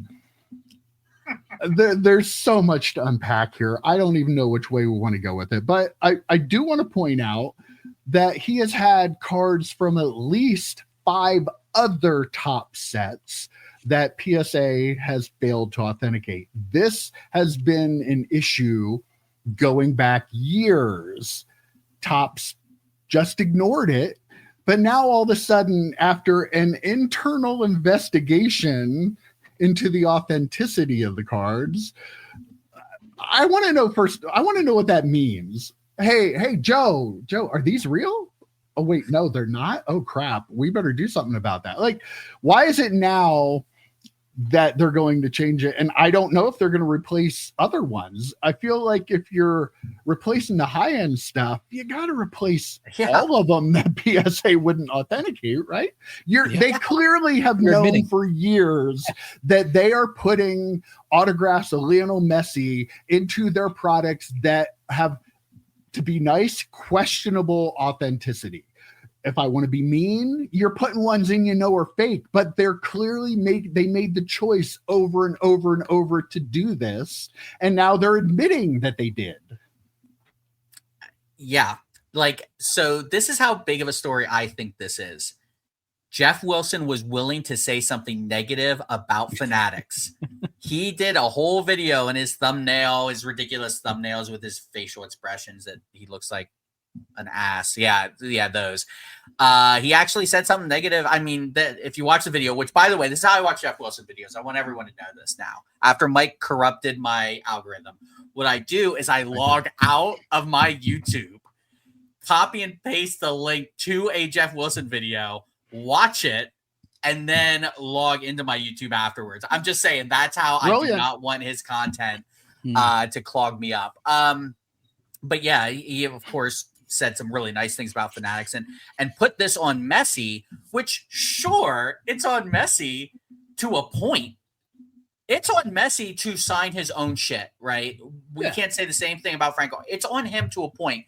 There's so much to unpack here. I don't even know which way we want to go with it, but I do want to point out that he has had cards from at least 5 other Topps sets that PSA has failed to authenticate. This has been an issue going back years. Topps just ignored it, but now all of a sudden, after an internal investigation into the authenticity of the cards, I want to know what that means. Hey, Joe, are these real? Oh, wait, no, they're not. Oh, crap. We better do something about that. Like, why is it now that they're going to change it. And I don't know if they're going to replace other ones. I feel like if you're replacing the high-end stuff, you got to replace all of them that PSA wouldn't authenticate, right? They clearly have known for years that they are putting autographs of Lionel Messi into their products that have, to be nice, questionable authenticity. If I want to be mean, you're putting ones in are fake, but they're clearly made the choice over and over and over to do this, and now they're admitting that they did. Yeah, so this is how big of a story I think this is. Jeff Wilson was willing to say something negative about Fanatics. He did a whole video in his thumbnail, his ridiculous thumbnails with his facial expressions that he looks like an ass. Yeah, those. He actually said something negative. I mean, that if you watch the video, which by the way, this is how I watch Jeff Wilson videos. I want everyone to know this now. After Mike corrupted my algorithm, what I do is I log out of my YouTube, copy and paste the link to a Jeff Wilson video, watch it, and then log into my YouTube afterwards. I'm just saying that's how I do not want his content to clog me up. But yeah, he of course said some really nice things about Fanatics and put this on Messi, which sure, it's on Messi to a point. It's on Messi to sign his own shit, right? We can't say the same thing about Franco. It's on him to a point.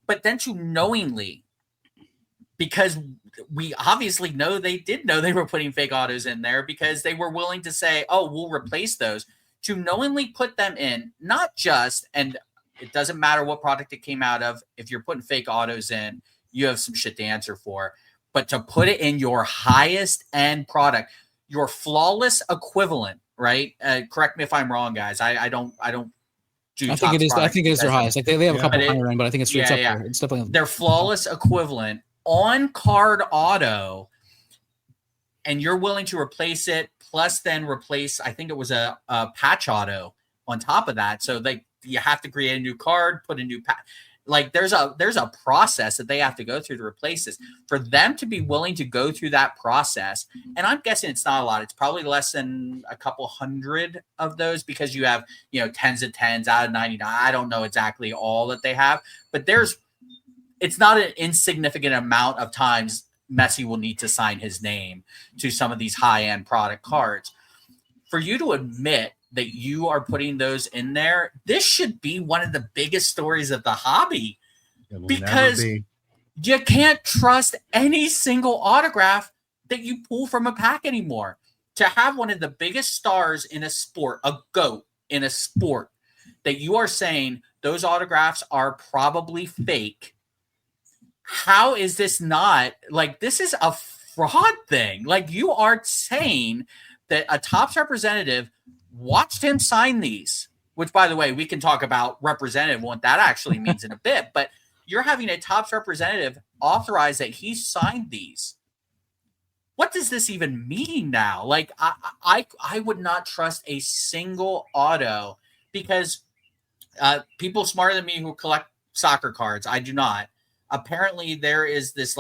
But then to knowingly, because we obviously know they were putting fake autos in there because they were willing to say, oh, we'll replace those, to knowingly put them in, not just, and it doesn't matter what product it came out of. If you're putting fake autos in, you have some shit to answer for. But to put it in your highest end product, your flawless equivalent, right? Correct me if I'm wrong, guys. I don't do. I think it is. I think it is their highest. Like they have a couple higher end, but I think it's up there. It's definitely their flawless equivalent on card auto, and you're willing to replace it. Plus, then replace. I think it was a patch auto on top of that. So you have to create a new card, put a new patch. Like there's a process that they have to go through to replace this. For them to be willing to go through that process, and I'm guessing it's not a lot. It's probably less than a couple hundred of those because you have tens of tens out of 99. I don't know exactly all that they have, but it's not an insignificant amount of times Messi will need to sign his name to some of these high-end product cards. For you to admit that you are putting those in there, this should be one of the biggest stories of the hobby because you can't trust any single autograph that you pull from a pack anymore. To have one of the biggest stars in a sport, a GOAT in a sport, that you are saying those autographs are probably fake. How is this not this is a fraud thing? Like you are saying that a Topps representative watched him sign these, which by the way, we can talk about representative, what that actually means in a bit, but you're having a Topps representative authorize that he signed these. What does this even mean now? Like I would not trust a single auto because people smarter than me who collect soccer cards, I do not. Apparently there is this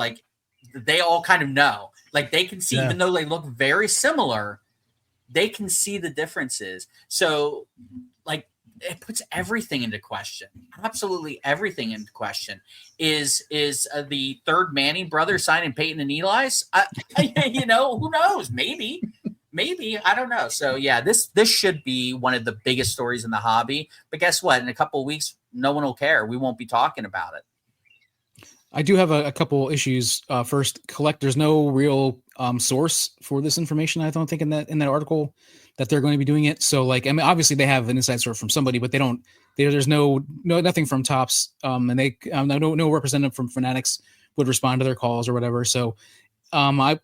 they all kind of know. Like they can see, even though they look very similar, they can see the differences. So it puts everything into question. Absolutely everything into question. Is the third Manning brother signing Peyton and Eli's? Who knows? Maybe, I don't know. So yeah, this should be one of the biggest stories in the hobby. But guess what? In a couple of weeks, no one will care. We won't be talking about it. I do have a couple issues. First, there's no real source for this information. I don't think in that article that they're going to be doing it. So obviously they have an inside source from somebody, but there's nothing from Topps. And they no representative from Fanatics would respond to their calls or whatever. So I'm not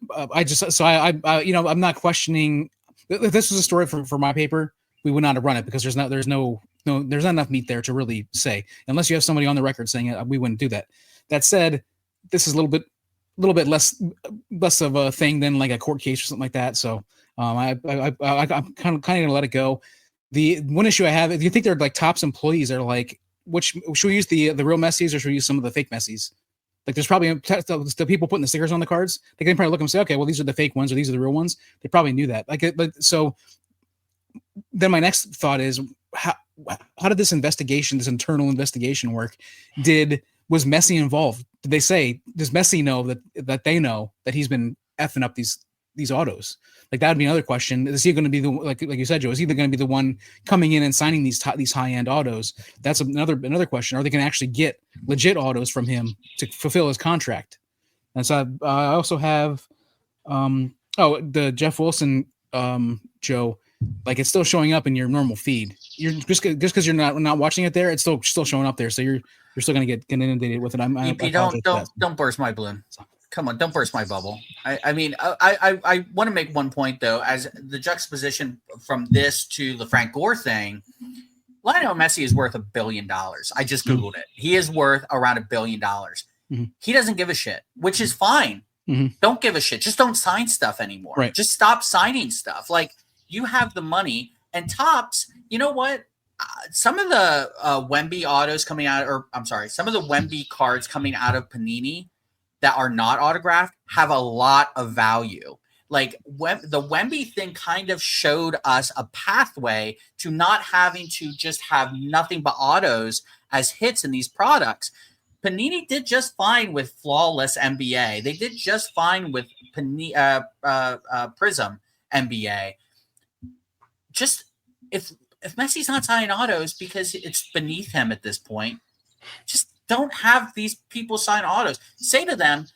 questioning. If this was a story for my paper, we would not have run it because there's not enough meat there to really say, unless you have somebody on the record saying it, we wouldn't do that. That said, this is a little bit less of a thing than like a court case or something like that. So I'm kind of gonna let it go. The one issue I have, if you think they're like Topps employees, are like, which should we use the real Messies or should we use some of the fake Messies? Like there's probably the people putting the stickers on the cards. They can probably look and say, okay, well, these are the fake ones or these are the real ones. They probably knew that. But so then my next thought is how did this internal investigation work? Was Messi involved? Did they say, does Messi know that they know that he's been effing up these autos? Like that would be another question. Is he going to be like you said, Joe? Is he going to be the one coming in and signing these high end autos? That's another question. Are they going to actually get legit autos from him to fulfill his contract? And so I also have the Jeff Wilson Joe. Like it's still showing up in your normal feed. You're just because you're not watching it there, it's still showing up there. So you're still going to get inundated with it. Don't burst my balloon. Come on, don't burst my bubble. I want to make one point though, as the juxtaposition from this to the Frank Gore thing. Lionel Messi is worth $1 billion. I just Googled it. He is worth around $1 billion. Mm-hmm. He doesn't give a shit, which is fine. Mm-hmm. Don't give a shit. Just don't sign stuff anymore. Right. Just stop signing stuff. Like you have the money and Topps. You know what? Some of the Wemby autos coming out, some of the Wemby cards coming out of Panini that are not autographed have a lot of value. Like the Wemby thing kind of showed us a pathway to not having to just have nothing but autos as hits in these products. Panini did just fine with flawless NBA. They did just fine with Prism NBA. Just if Messi's not signing autos because it's beneath him at this point, just don't have these people sign autos. Say to them,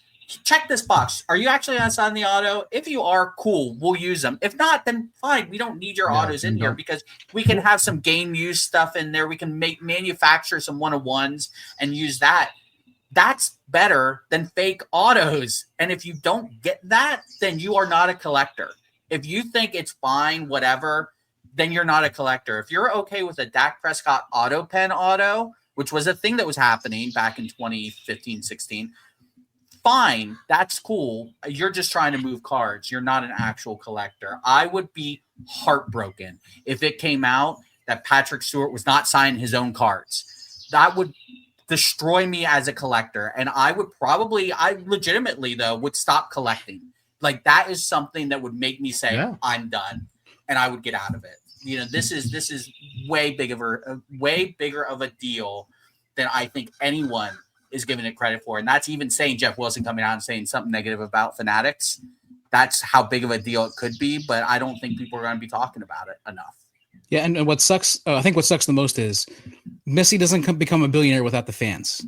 check this box. Are you actually going to sign the auto? If you are, cool, we'll use them. If not, then fine. We don't need your autos in here because we can have some game use stuff in there. We can manufacture some 101s and use that. That's better than fake autos. And if you don't get that, then you are not a collector. If you think it's fine, whatever, then you're not a collector. If you're okay with a Dak Prescott auto pen auto, which was a thing that was happening back in 2015, 16, fine, that's cool. You're just trying to move cards. You're not an actual collector. I would be heartbroken if it came out that Patrick Stewart was not signing his own cards. That would destroy me as a collector. And I legitimately, though, would stop collecting. Like, that is something that would make me say, I'm done. And I would get out of it. You know, this is way bigger of a deal than I think anyone is giving it credit for. And that's even saying Jeff Wilson coming out and saying something negative about Fanatics. That's how big of a deal it could be, but I don't think people are going to be talking about it enough. Yeah, and what sucks, I think what sucks the most is Messi doesn't become a billionaire without the fans.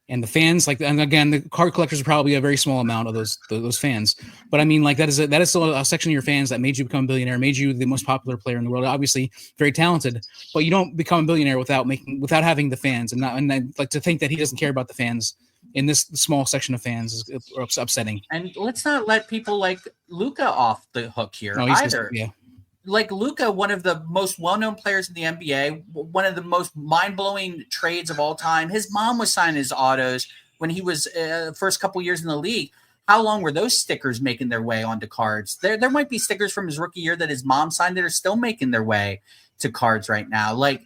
And the fans, and again, the card collectors are probably a very small amount of those fans. But I mean, like that is still a section of your fans that made you become a billionaire, made you the most popular player in the world. Obviously, very talented, but you don't become a billionaire without having the fans. And like to think that he doesn't care about the fans in this small section of fans is upsetting. And let's not let people like Luka off the hook here either. Like Luka, one of the most well-known players in the NBA, one of the most mind-blowing trades of all time. His mom was signing his autos when he was first couple years in the league. How long were those stickers making their way onto cards? There might be stickers from his rookie year that his mom signed that are still making their way to cards right now. Like,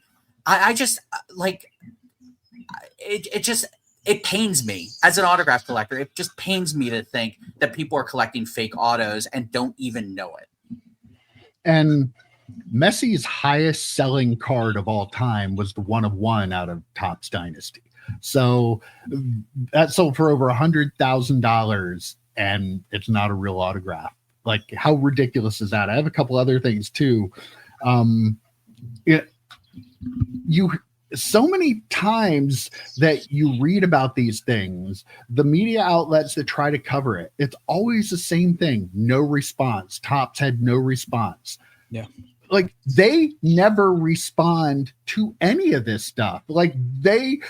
I just like it pains me as an autograph collector. It just pains me to think that people are collecting fake autos and don't even know it. And Messi's highest selling card of all time was the 1/1 out of Topps Dynasty. So that sold for over $100,000 and it's not a real autograph. Like, how ridiculous is that? I have a couple other things too. So many times that you read about these things, the media outlets that try to cover it, it's always the same thing. No response. Topps had no response. Yeah. Like, they never respond to any of this stuff. Like, they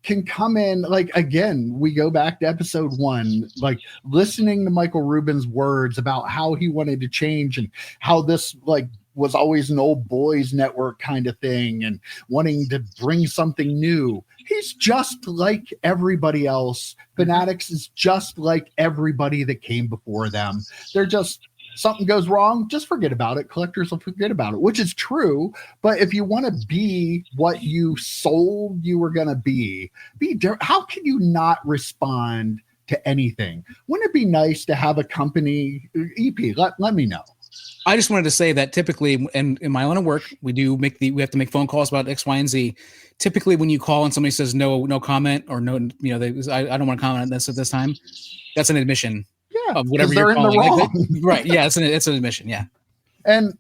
can come in, like, again, we go back to episode 1, like listening to Michael Rubin's words about how he wanted to change and how this, like, was always an old boys network kind of thing and wanting to bring something new. He's just like everybody else. Fanatics is just like everybody that came before them. They're just something goes wrong, just forget about it. Collectors will forget about it, which is true. But if you want to be what you sold you were going to be how can you not respond to anything? Wouldn't it be nice to have a company, EP, let me know. I just wanted to say that typically, in my line of work, we have to make phone calls about X, Y, and Z. Typically, when you call and somebody says no comment or no, I don't want to comment on this at this time, that's an admission. Yeah, of whatever you're calling. Right? Yeah, it's an admission. Yeah, and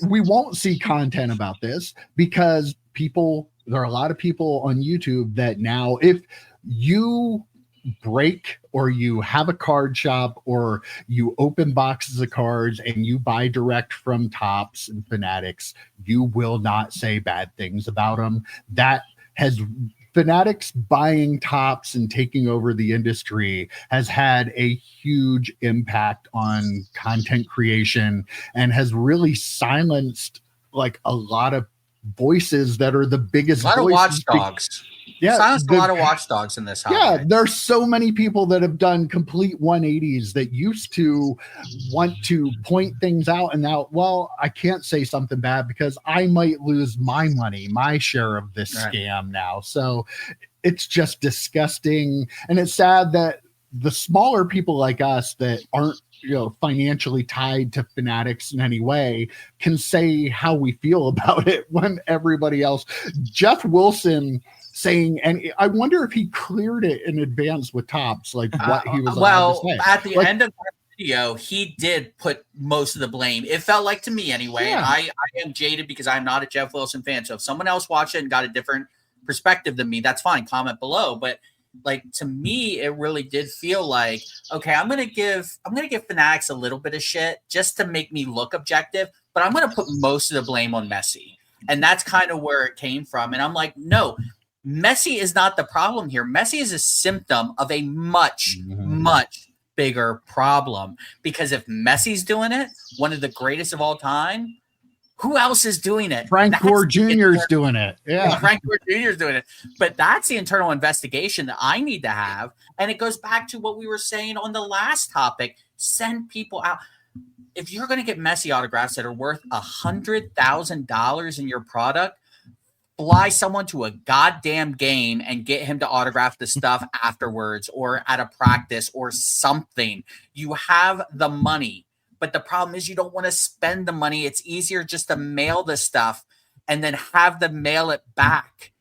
we won't see content about this because there are a lot of people on YouTube that now, if you break or you have a card shop or you open boxes of cards and you buy direct from Topps and Fanatics, you will not say bad things about them. That has Fanatics buying Topps and taking over the industry has had a huge impact on content creation and has really silenced like a lot of voices that are the biggest voices. A lot of watchdogs. Yeah, silenced a lot of watchdogs in this house. Yeah, there's so many people that have done complete 180s that used to want to point things out and now, well, I can't say something bad because I might lose my money, my share of this scam now. So it's just disgusting. And it's sad that the smaller people like us that aren't financially tied to Fanatics in any way can say how we feel about it when everybody else. Jeff Wilson saying, and I wonder if he cleared it in advance with Topps, like what he was allowed to say. At the end of that video, he did put most of the blame. It felt like to me anyway. Yeah. I am jaded because I'm not a Jeff Wilson fan. So if someone else watched it and got a different perspective than me, that's fine. Comment below. But like to me, it really did feel like, okay, I'm gonna give Fanatics a little bit of shit just to make me look objective, but I'm gonna put most of the blame on Messi. And that's kind of where it came from. And I'm like, no, Messi is not the problem here. Messi is a symptom of a much, much bigger problem. Because if Messi's doing it, one of the greatest of all time, who else is doing it? Frank Gore Jr. is doing it. Yeah, Frank Gore Jr. is doing it. But that's the internal investigation that I need to have. And it goes back to what we were saying on the last topic. Send people out. If you're going to get Messi autographs that are worth $100,000 in your product, fly someone to a goddamn game and get him to autograph the stuff afterwards or at a practice or something. You have the money, but the problem is you don't want to spend the money. It's easier just to mail the stuff and then have them mail it back.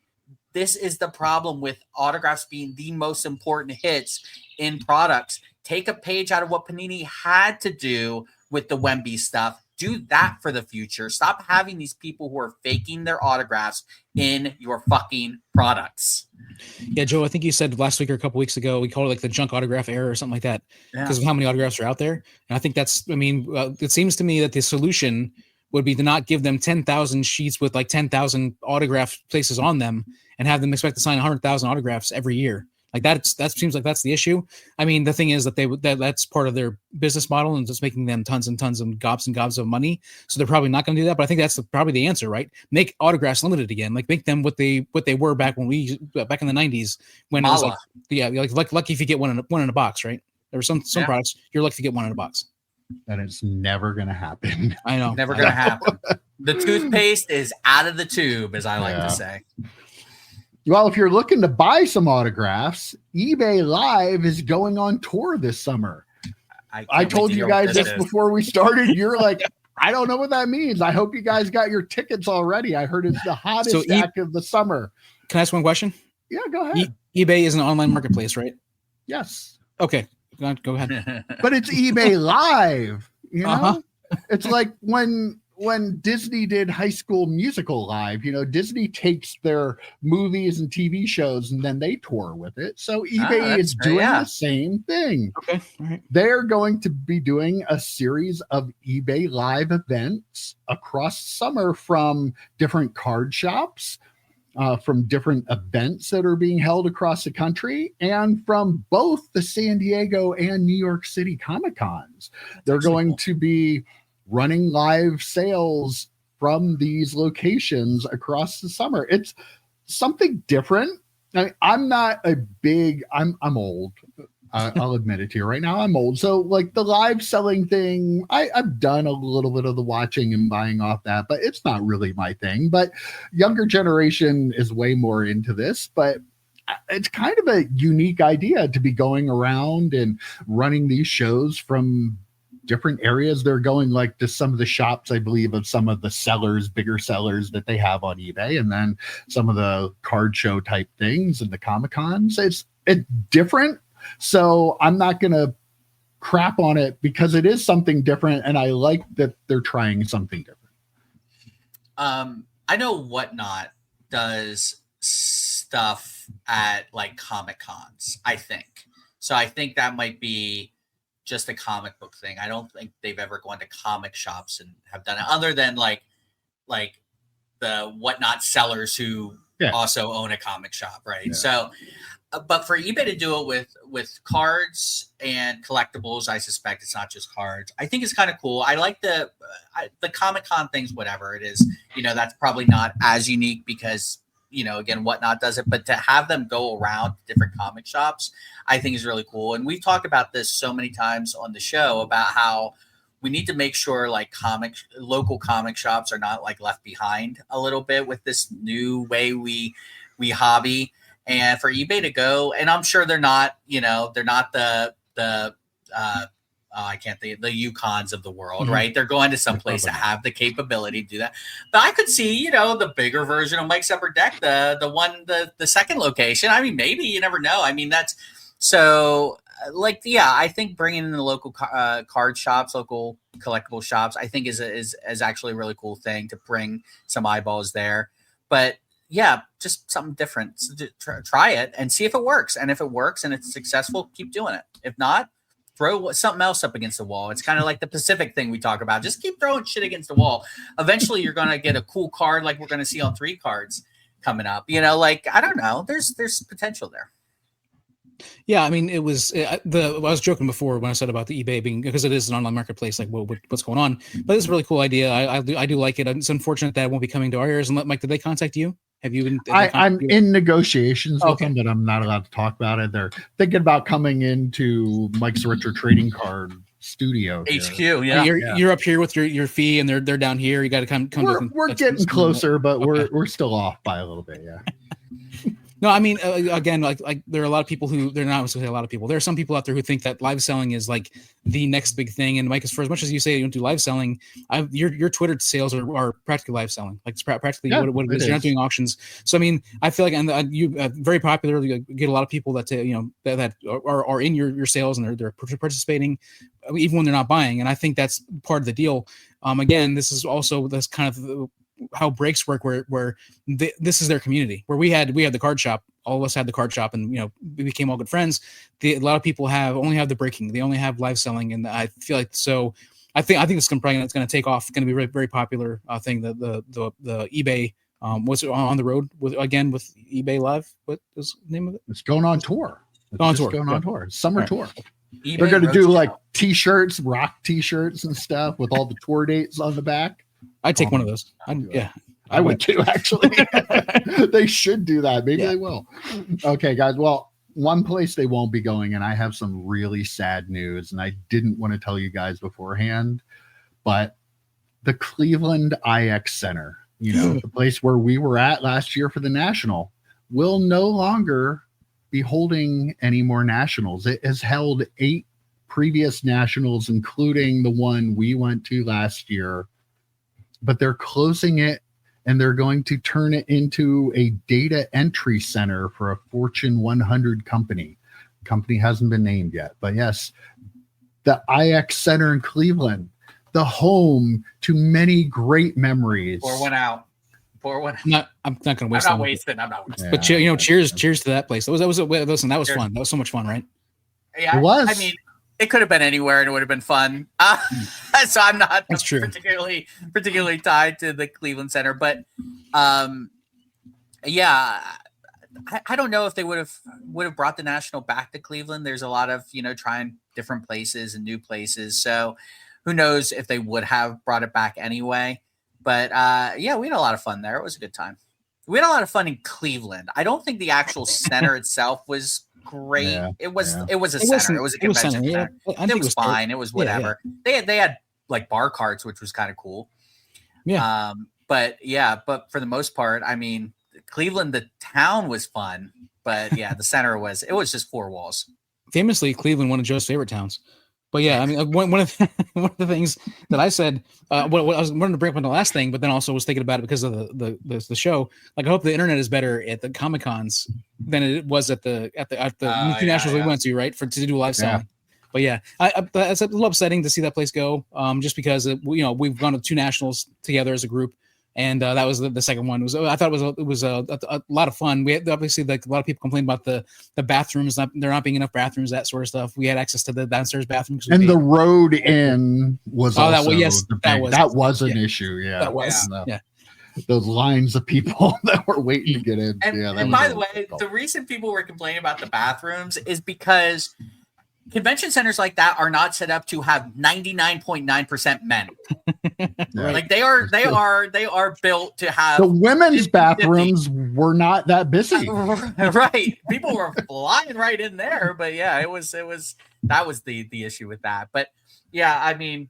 This is the problem with autographs being the most important hits in products. Take a page out of what Panini had to do with the Wemby stuff. Do that for the future. Stop having these people who are faking their autographs in your fucking products. Yeah, Joe, I think you said last week or a couple weeks ago, we called it like the junk autograph era or something like that because of how many autographs are out there. And I think it seems to me that the solution would be to not give them 10,000 sheets with like 10,000 autograph places on them and have them expect to sign 100,000 autographs every year. Like that seems like that's the issue. I mean, the thing is that that's part of their business model and just making them tons and tons of gobs and gobs of money. So they're probably not going to do that. But I think that's probably the answer, right? Make autographs limited again. Like make them what they were back in the 90s when it was like lucky if you get one in a box, right? There were some products you're lucky to get one in a box. And it's never going to happen. I know, never going to happen. The toothpaste is out of the tube, as I like to say. Well, if you're looking to buy some autographs, eBay Live is going on tour this summer. I told you guys this before we started. You're like, I don't know what that means. I hope you guys got your tickets already. I heard it's the hottest act of the summer. Can I ask one question? Yeah, go ahead. eBay is an online marketplace, right? Yes. Okay, go ahead. But it's eBay Live. You know, it's like when Disney did High School Musical Live, Disney takes their movies and TV shows and then they tour with it. So eBay is doing the same thing. Okay. All right. They're going to be doing a series of eBay Live events across summer from different card shops, from different events that are being held across the country, and from both the San Diego and New York City Comic-Cons. They're going to be running live sales from these locations across the summer. It's something different. I mean, I'm not a big, I'm old. I'll admit it to you right now. I'm old. So like the live selling thing, I've done a little bit of the watching and buying off that, but it's not really my thing. But younger generation is way more into this, but it's kind of a unique idea to be going around and running these shows from different areas. They're going like to some of the shops, I believe, of some of the sellers, bigger sellers that they have on eBay, and then some of the card show type things and the Comic Cons. It's different. So I'm not going to crap on it because it is something different. And I like that they're trying something different. I know Whatnot does stuff at like Comic Cons, I think. So I think that might be just a comic book thing. I don't think they've ever gone to comic shops and have done it other than like the Whatnot sellers who also own a comic shop. Right. Yeah. So, but for eBay to do it with cards and collectibles, I suspect it's not just cards. I think it's kind of cool. I like the Comic-Con things, whatever it is, that's probably not as unique because, again, Whatnot does it, but to have them go around different comic shops, I think is really cool. And we've talked about this so many times on the show about how we need to make sure like local comic shops are not like left behind a little bit with this new way we hobby. And for eBay to go, and I'm sure they're not the I can't think the Yukons of the world, mm-hmm. right? They're going to some place that have the capability to do that. But I could see, the bigger version of Mike's Upper Deck, the second location. I mean, maybe, you never know. I mean, that's so I think bringing in the local card shops, local collectible shops, I think is actually a really cool thing to bring some eyeballs there. But yeah, just something different. Try it and see if it works. And if it works and it's successful, keep doing it. If not, throw something else up against the wall. It's kind of like the Pacific thing we talk about. Just keep throwing shit against the wall. Eventually, you're going to get a cool card like we're going to see on 3 cards coming up. I don't know. There's potential there. Yeah, I mean, it was I was joking before when I said about the eBay being, because it is an online marketplace, like what's going on. But it's a really cool idea. I do like it. It's unfortunate that it won't be coming to our ears. And Mike, did they contact you? Have you been? I'm in negotiations with them, but I'm not allowed to talk about it. They're thinking about coming into Mike's Retro Trading Card studio HQ. Here. Yeah, you're up here with your fee, and they're down here. You got to come. We're getting closer, but we're still off by a little bit. Yeah. No, I mean, again, like there are a lot of people who they're not necessarily a lot of people. There are some people out there who think that live selling is like the next big thing. And Mike, for as much as you say you don't do live selling, your Twitter sales are practically live selling. Like it's practically what it is. You're not doing auctions. So I mean, I feel like you very popular. You get a lot of people that that are in your sales and they're participating, even when they're not buying. And I think that's part of the deal. Again, this is also this kind of how breaks work, where this is their community, where we had the card shop. All of us had the card shop, and we became all good friends. A lot of people only have the breaking. They only have live selling, and I feel like so. I think this is going to take off. It's going to be a very, very popular thing. The eBay was on the road with eBay Live. What is the name of it? It's going on tour. On tour. Summer tour. eBay They're going to do like T-shirts, rock T-shirts and stuff with all the tour dates on the back. I'd take one of those. I would too, actually. They should do that. Maybe they will. Okay, guys. Well, one place they won't be going, and I have some really sad news, and I didn't want to tell you guys beforehand, but the Cleveland IX Center, the place where we were at last year for the National, will no longer be holding any more Nationals. It has held 8 previous Nationals, including the one we went to last year. But they're closing it, and they're going to turn it into a data entry center for a Fortune 100 company. The company hasn't been named yet, but yes, the IX Center in Cleveland, the home to many great memories. Pour one out. I'm not going to waste. I'm not wasting. Yeah, but cheers to that place. That was fun. That was so much fun, right? Yeah, it was. I mean, it could have been anywhere and it would have been fun. So I'm not particularly tied to the Cleveland Center, but I don't know if they would have brought the National back to Cleveland. There's a lot of, trying different places and new places. So who knows if they would have brought it back anyway. But we had a lot of fun there. It was a good time. We had a lot of fun in Cleveland. I don't think the actual center itself was great. Yeah, it was yeah. it was a center. It was a convention center. It was fine. It was whatever. They had like bar carts, which was kind of cool. Yeah. But for the most part, I mean, Cleveland, the town was fun, but yeah, the center was just four walls. Famously, Cleveland, one of Joe's favorite towns. But yeah, I mean, one of the things that I said, what I was wanting to bring up on the last thing, but then also was thinking about it because of the show. Like, I hope the internet is better at the Comic Cons than it was at the two nationals we went to, right, to do live selling. But yeah, it's a little upsetting to see that place go, just because we've gone to two nationals together as a group, and that was the second one. I thought it was a lot of fun. We had, obviously, like, a lot of people complained about the bathrooms, there not being enough bathrooms, that sort of stuff. We had access to the downstairs bathrooms, and the road in was that was an issue. Yeah, that was those lines of people that were waiting to get in. And by the way, the reason people were complaining about the bathrooms is because convention centers like that are not set up to have 99.9% men. Right. Like they are built to have the women's bathrooms were not that busy. Right. People were flying right in there, but yeah, it was that was the issue with that. But yeah, I mean,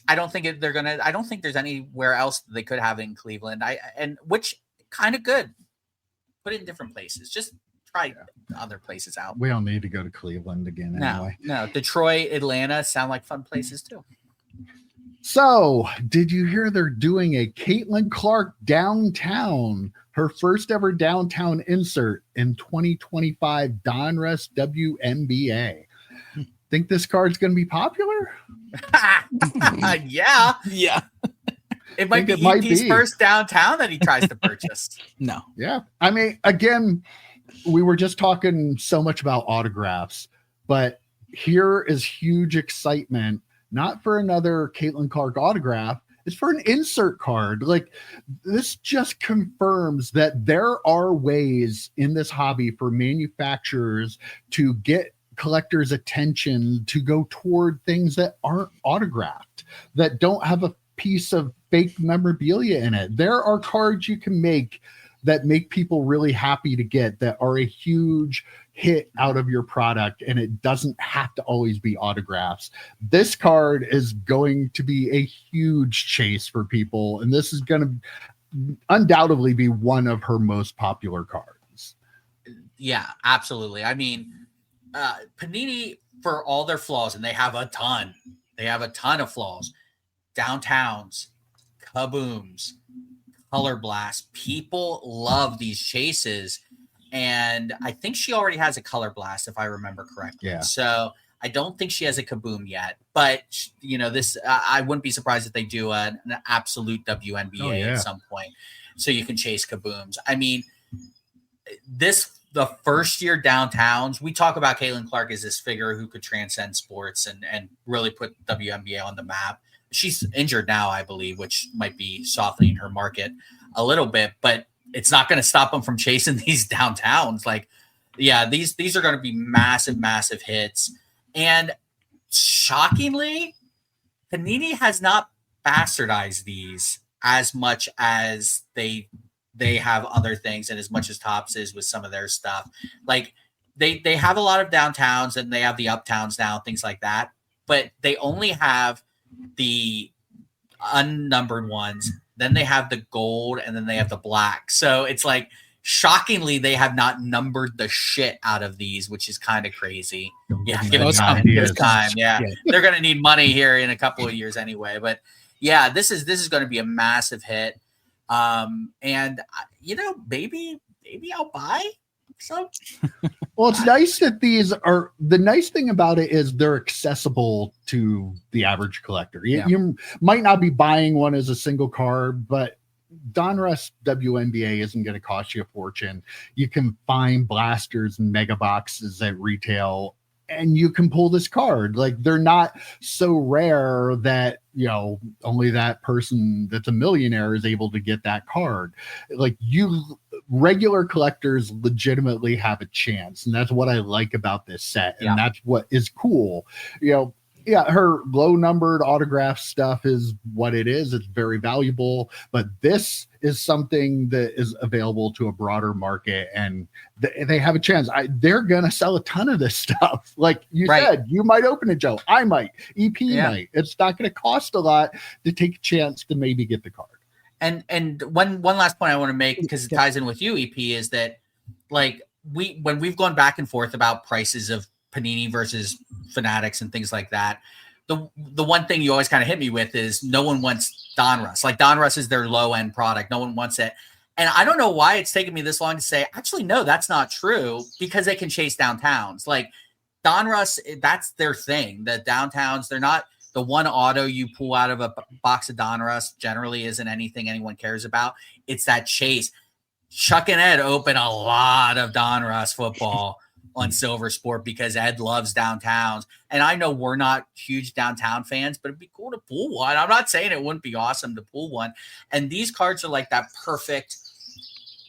I don't think there's anywhere else that they could have in Cleveland. Which kind of good. Put it in different places. Just try other places out. We don't need to go to Cleveland again anyway. No. Detroit, Atlanta sound like fun places too. So, did you hear they're doing a Caitlin Clark downtown, her first ever downtown insert in 2025 Donruss WNBA? Think this card's going to be popular? Yeah. It might be EP's first downtown that he tries to purchase. No. Yeah. I mean, again, we were just talking so much about autographs, but here is huge excitement, not for another Caitlin Clark autograph. It's for an insert card. Like, this just confirms that there are ways in this hobby for manufacturers to get collectors' attention to go toward things that aren't autographed, that don't have a piece of fake memorabilia in it. There are cards you can make that make people really happy to get, that are a huge hit out of your product, and it doesn't have to always be autographs. This card is going to be a huge chase for people, and this is going to undoubtedly be one of her most popular cards. Yeah, absolutely. I mean, Panini, for all their flaws, and they have a ton of flaws, downtowns, kabooms, color blast, people love these chases. And I think she already has a color blast, if I remember correctly. Yeah. So I don't think she has a kaboom yet, but this, I wouldn't be surprised if they do an absolute WNBA at some point, so you can chase kabooms. I mean, the first year downtowns, we talk about Caitlin Clark as this figure who could transcend sports and really put WNBA on the map. She's injured now, I believe, which might be softening her market a little bit, but it's not going to stop them from chasing these downtowns. Like, yeah, these are going to be massive, massive hits. And shockingly, Panini has not bastardized these as much as they have other things, and as much as Topps is with some of their stuff. Like, they have a lot of downtowns, and they have the uptowns now, things like that, but they only have the unnumbered ones. Then they have the gold, and then they have the black. So it's like, shockingly, they have not numbered the shit out of these, which is kind of crazy. Yeah, give it time. Give it time. Yeah, they're gonna need money here in a couple of years anyway. But yeah, this is going to be a massive hit. And maybe I'll buy some. Well, it's nice that the nice thing about it is they're accessible to the average collector. You might not be buying one as a single card, but Donruss WNBA isn't going to cost you a fortune. You can find blasters and mega boxes at retail, and you can pull this card. Like, they're not so rare that, only that person that's a millionaire is able to get that card. Like, regular collectors legitimately have a chance. And that's what I like about this set. And that's what is cool. Yeah, her low numbered autograph stuff is what it is. It's very valuable, but this is something that is available to a broader market, and they have a chance. They're going to sell a ton of this stuff. Like you said, you might open it, Joe. I might. EP might. It's not going to cost a lot to take a chance to maybe get the card. And one last point I want to make, because it ties in with you, EP, is that like when we've gone back and forth about prices of Panini versus Fanatics and things like that, the one thing you always kind of hit me with is no one wants Donruss. Like Donruss is their low end product. No one wants it. And I don't know why it's taken me this long to say, actually, no, that's not true, because they can chase downtowns. Like Donruss, that's their thing. The downtowns, they're not the one auto you pull out of a box of Donruss generally isn't anything anyone cares about. It's that chase. Chuck and Ed open a lot of Donruss football on Silver Sport because Ed loves downtowns. And I know we're not huge downtown fans, but it'd be cool to pull one. I'm not saying it wouldn't be awesome to pull one. And these cards are like that perfect.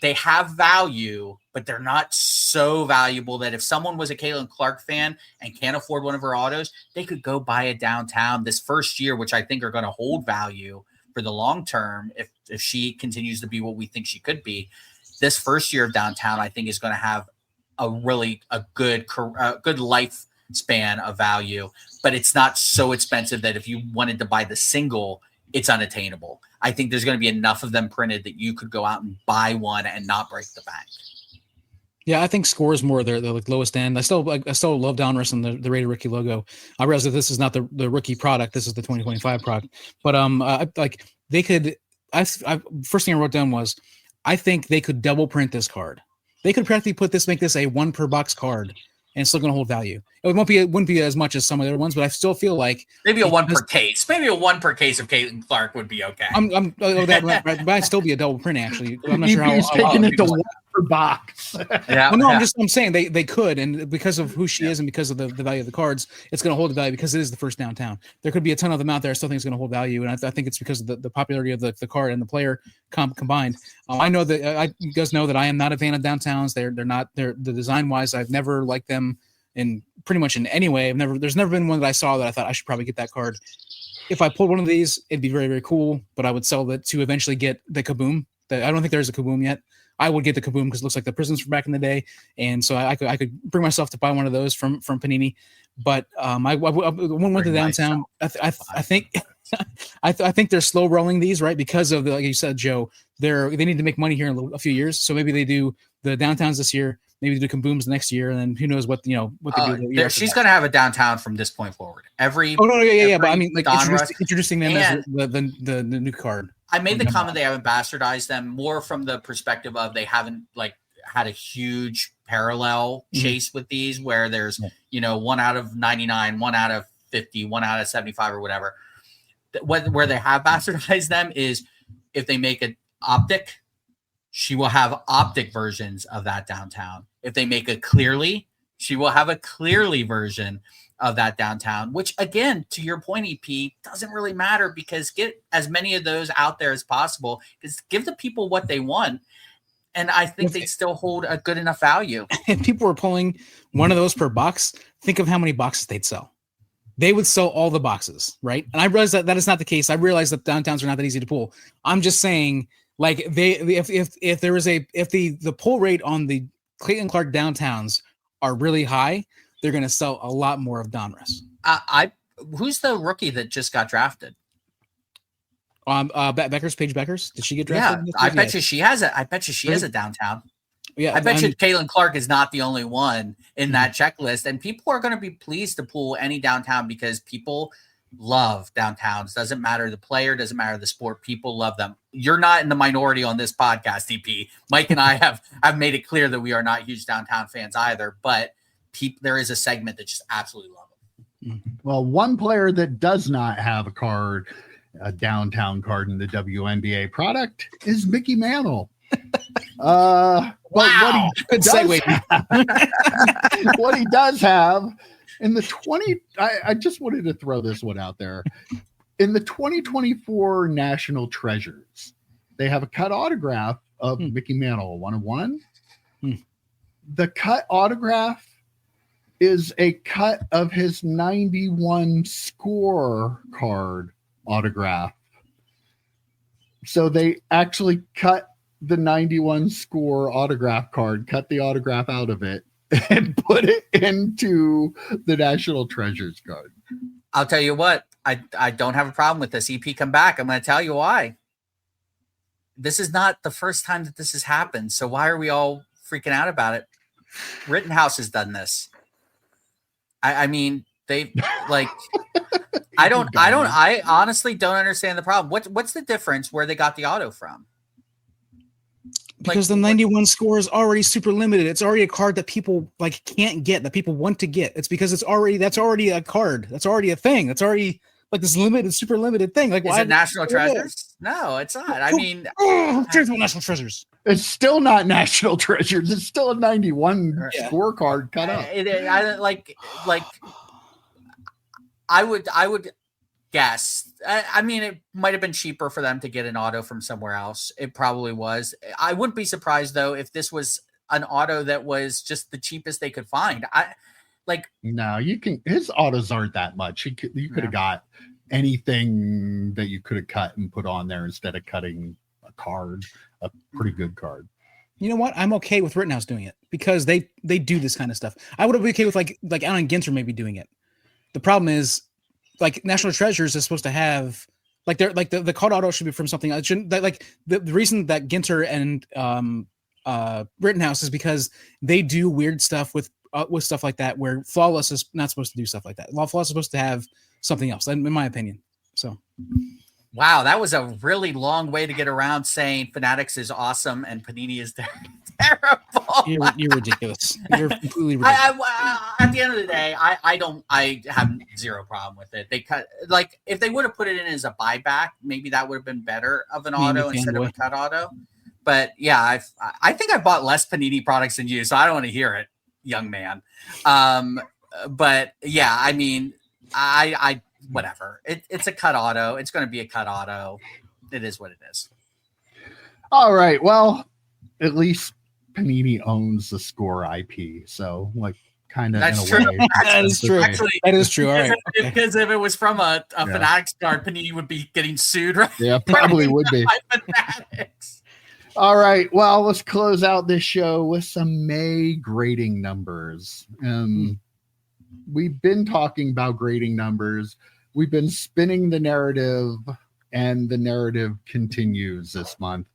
They have value, but they're not so valuable that if someone was a Caitlin Clark fan and can't afford one of her autos, they could go buy a downtown this first year, which I think are going to hold value for the long term. If she continues to be what we think she could be, this first year of downtown, I think is going to have a good lifespan of value, but it's not so expensive that if you wanted to buy the single, it's unattainable. I think there's going to be enough of them printed that you could go out and buy one and not break the bank. Yeah, I think Score is more their like lowest end. I still love Donruss and the Raider Rookie logo. I realize that this is not the rookie product. This is the 2025 product. But they could. First thing I wrote down was, I think they could double print this card. They could practically make this a 1 per box card, and it's still going to hold value. It wouldn't be as much as some of the other ones, but I still feel like maybe a 1 per case. Maybe a 1 per case of Caitlin Clark would be okay. That might still be a double print. Actually, I'm not sure how. He's taking it to 1 per box. Yeah. Well, no, I'm saying they could, and because of who she is and because of the value of the cards, it's going to hold the value because it is the first downtown. There could be a ton of them out there. I still think it's going to hold value, and I think it's because of the popularity of the card and the player combined. I know that you guys know that I am not a fan of downtowns. They're the design wise. I've never liked them in pretty much in any way. There's never been one that I saw that I thought I should probably get that card. If I pulled one of these, it'd be very, very cool, but I would sell that to eventually get the Kaboom. I don't think there's a Kaboom yet. I would get the Kaboom because it looks like the Prisms from back in the day, and so I could bring myself to buy one of those from Panini. But I went to downtown. I think I think they're slow rolling these, right, because of like you said, Joe. They need to make money here in a few years, so maybe they do the downtowns this year. Maybe do Kabooms next year, and then who knows what they do. She's going to have a downtown from this point forward. But I mean, like introducing them as the new card. I made the comment they haven't bastardized them more from the perspective of they haven't like had a huge parallel chase with these where there's 1 out of 99, 1 out of 50, 1 out of 75 or whatever. Where they have bastardized them is if they make an optic, she will have optic versions of that downtown. If they make it clearly, she will have a clearly version of that downtown, which again, to your point, EP, doesn't really matter because get as many of those out there as possible because give the people what they want. And I think they still hold a good enough value. If people were pulling one of those per box, think of how many boxes they'd sell. They would sell all the boxes, right? And I realize that is not the case. I realize that downtowns are not that easy to pull. I'm just saying, like if there is if the pull rate on the Clayton Clark downtowns are really high, they're going to sell a lot more of Donruss. Who's the rookie that just got drafted? Paige Beckers. Did she get drafted? Yeah, I bet you she has a. I bet you she has a downtown. Yeah, I bet you Caitlin Clark is not the only one in that checklist, and people are going to be pleased to pull any downtown because people love downtowns. Doesn't matter the player, doesn't matter the sport. People love them. You're not in the minority on this podcast, EP. Mike and I have made it clear that we are not huge downtown fans either, but there is a segment that just absolutely love them. Well, one player that does not have a downtown card in the WNBA product is Mickey Mantle. Wow. Good segue. What he does have in the I just wanted to throw this one out there. In the 2024 National Treasures, they have a cut autograph of Mickey Mantle, 1 of 1. The cut autograph is a cut of his 91 score card autograph. So they actually cut the 91 score autograph card, cut the autograph out of it, and put it into the National Treasures card. I'll tell you what, I don't have a problem with this. EP, come back. I'm going to tell you why. This is not the first time that this has happened. So why are we all freaking out about it? Rittenhouse has done this. I mean, they like, I honestly don't understand the problem. What's the difference where they got the auto from? Because the 91 score is already super limited. It's already a card that people like can't get, that people want to get. It's because that's already a card. That's already a thing. That's already like this super limited thing. Like, is it National Treasures? No, it's not. I mean, there's no National Treasures. It's still not National Treasures. It's still a 91 scorecard cut up. I would guess. I mean, it might have been cheaper for them to get an auto from somewhere else. It probably was. I wouldn't be surprised though if this was an auto that was just the cheapest they could find. No, you can. His autos aren't that much. You could have got anything that you could have cut and put on there instead of cutting a card, a pretty good card. You know what? I'm okay with Rittenhouse doing it because they do this kind of stuff. I would be okay with like Alan Ginter maybe doing it. The problem is, like, National Treasures is supposed to have like they're like the card auto should be from something. The reason that Ginter and Rittenhouse is because they do weird stuff with stuff like that, where Flawless is not supposed to do stuff like that. Flawless is supposed to have something else, in my opinion. So, wow, that was a really long way to get around saying Fanatics is awesome and Panini is terrible. You're ridiculous. You're completely ridiculous. At the end of the day, I have zero problem with it. They cut, like, if they would have put it in as a buyback, maybe that would have been better of an auto instead of a cut auto. But yeah, I think I bought less Panini products than you, so I don't want to hear it, young man. But yeah, I mean, I whatever. It's a cut auto. It's going to be a cut auto. It is what it is. All right. Well, at least Panini owns the score IP. So, like, kind of. That's true. That is true. Actually, that is true. All right. Because if it was from a Fanatics card, Panini would be getting sued. Right? Yeah, probably would be. Fanatics. All right. Well, let's close out this show with some May grading numbers. We've been talking about grading numbers. We've been spinning the narrative, and the narrative continues this month.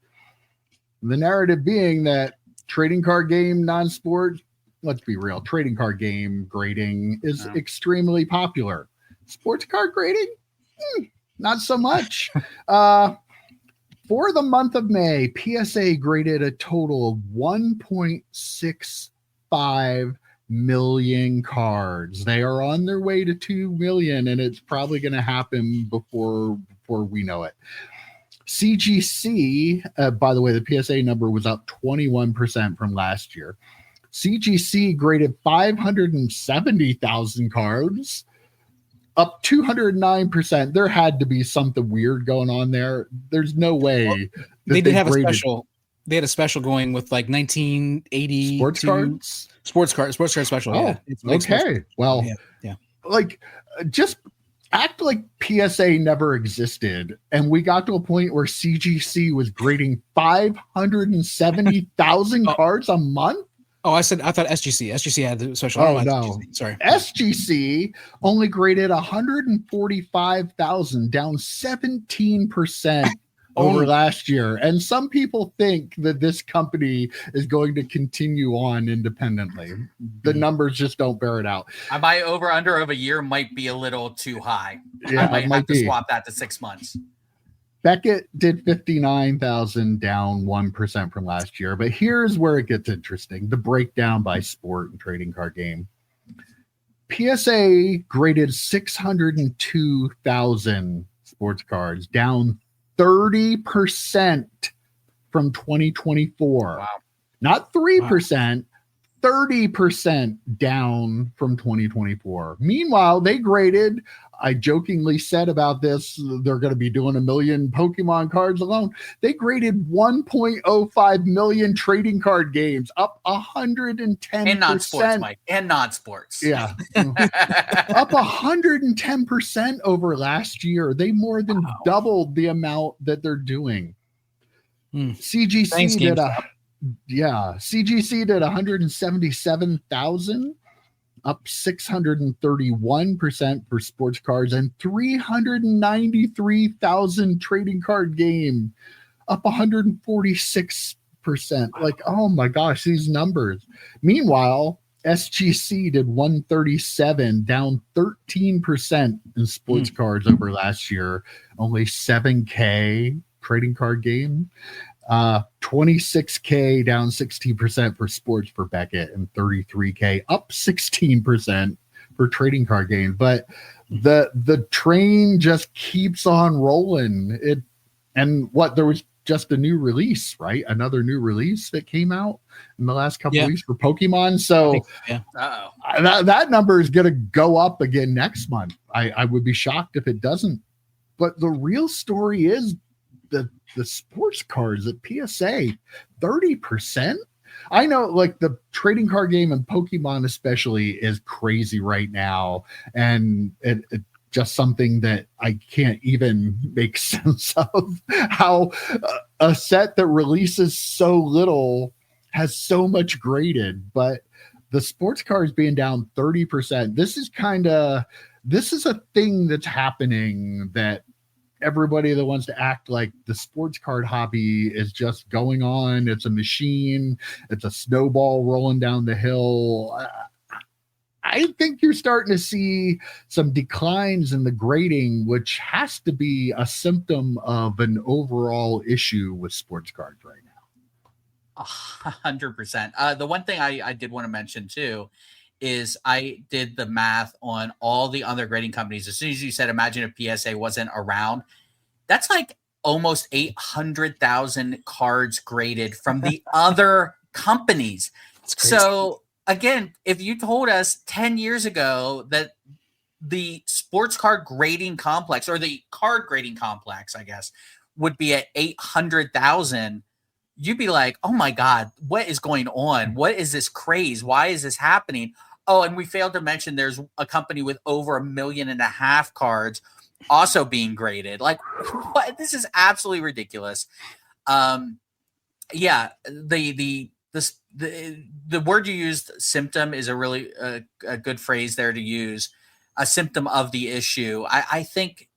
The narrative being that trading card game non-sport, let's be real, trading card game grading is extremely popular. Sports card grading, not so much. For the month of May, PSA graded a total of 1.65 million cards. They are on their way to 2 million, and it's probably going to happen before we know it. CGC, by the way, the PSA number was up 21% from last year. CGC graded 570,000 cards, up 209%. There had to be something weird going on there. There's no way. They did have a special. They had a special going with like 1980 sports cards. Sports card special. Oh, yeah. Okay. Well, yeah. Like, just act like PSA never existed, and we got to a point where CGC was grading 570,000 cards a month. Oh, I thought SGC. SGC had the special. Oh, no. SGC. Sorry. SGC only graded 145,000, down 17% over last year. And some people think that this company is going to continue on independently. The numbers just don't bear it out. My over under of a year might be a little too high. Yeah, I might have to swap that to 6 months. Beckett did 59,000, down 1% from last year. But here's where it gets interesting. The breakdown by sport and trading card game. PSA graded 602,000 sports cards, down 30% from 2024. Wow. Not 3%, 30% down from 2024. Meanwhile, they graded, I jokingly said about this, they're going to be doing 1 million Pokemon cards alone. They graded 1.05 million trading card games, up 110%. And non-sports, Mike. And non-sports. Yeah. Up 110% over last year. They more than doubled the amount that they're doing. CGC did 177,000, up 631% for sports cards, and 393,000 trading card game, up 146%. Like, oh my gosh, these numbers. Meanwhile, SGC did 137, down 13% in sports cards over last year. Only 7K trading card game. 26K down 16% for sports for Beckett, and 33K up 16% for trading card games. But the train just keeps on rolling. There was just a new release, right? Another new release that came out in the last couple of weeks for Pokemon. So that number is going to go up again next month. I would be shocked if it doesn't. But the real story is the sports cards at PSA, 30%. I know, like, the trading card game and Pokemon especially is crazy right now, and it just something that I can't even make sense of, how a set that releases so little has so much graded. But the sports cards being down 30%, this is a thing that's happening, that everybody that wants to act like the sports card hobby is just going on. It's a machine. It's a snowball rolling down the hill. I think you're starting to see some declines in the grading, which has to be a symptom of an overall issue with sports cards right now. 100%. The one thing I did want to mention too is I did the math on all the other grading companies. As soon as you said, imagine if PSA wasn't around, that's like almost 800,000 cards graded from the other companies. So again, if you told us 10 years ago that the sports card grading complex, or the card grading complex, I guess, would be at 800,000, you'd be like, oh my God, what is going on? What is this craze? Why is this happening? Oh, and we failed to mention there's a company with over 1.5 million cards also being graded. Like, what? This is absolutely ridiculous. The word you used, symptom, is a really a good phrase there to use. A symptom of the issue. I think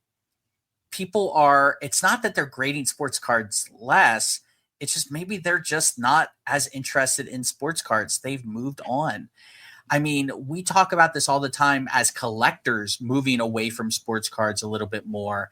people are, it's not that they're grading sports cards less. It's just maybe they're just not as interested in sports cards. They've moved on. I mean, we talk about this all the time as collectors moving away from sports cards a little bit more.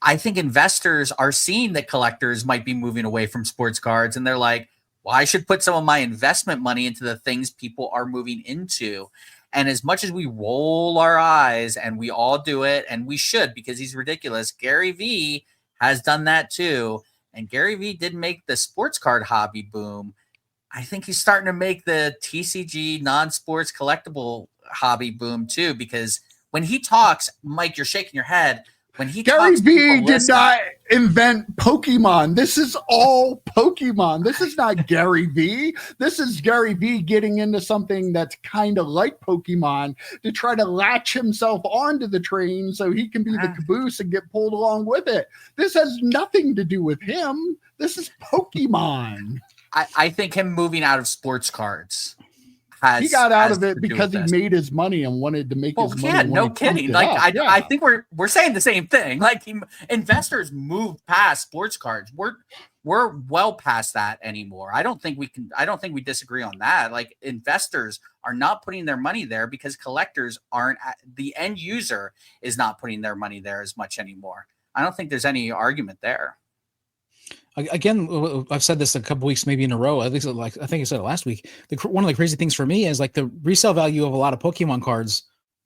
I think investors are seeing that collectors might be moving away from sports cards, and they're like, well, I should put some of my investment money into the things people are moving into. And as much as we roll our eyes, and we all do it, and we should, because he's ridiculous, Gary Vee has done that too. And Gary Vee did make the sports card hobby boom. I think he's starting to make the TCG non-sports collectible hobby boom too, because when he talks, Mike, you're shaking your head. When he Gary Vee did not invent Pokemon. This is all Pokemon. This is not Gary Vee. This is Gary Vee getting into something that's kind of like Pokemon to try to latch himself onto the train so he can be the caboose and get pulled along with it. This has nothing to do with him. This is Pokemon. I think him moving out of sports cards he got out of it because he made his money and wanted to make his money. Yeah, no kidding. Like, I think we're saying the same thing. Like, investors moved past sports cards. We're well past that anymore. I don't think we disagree on that. Like, investors are not putting their money there because collectors aren't. The end user is not putting their money there as much anymore. I don't think there's any argument there. Again, I've said this a couple weeks, maybe in a row. At least, like, I think I said it last week. One of the crazy things for me is, like, the resale value of a lot of Pokemon cards,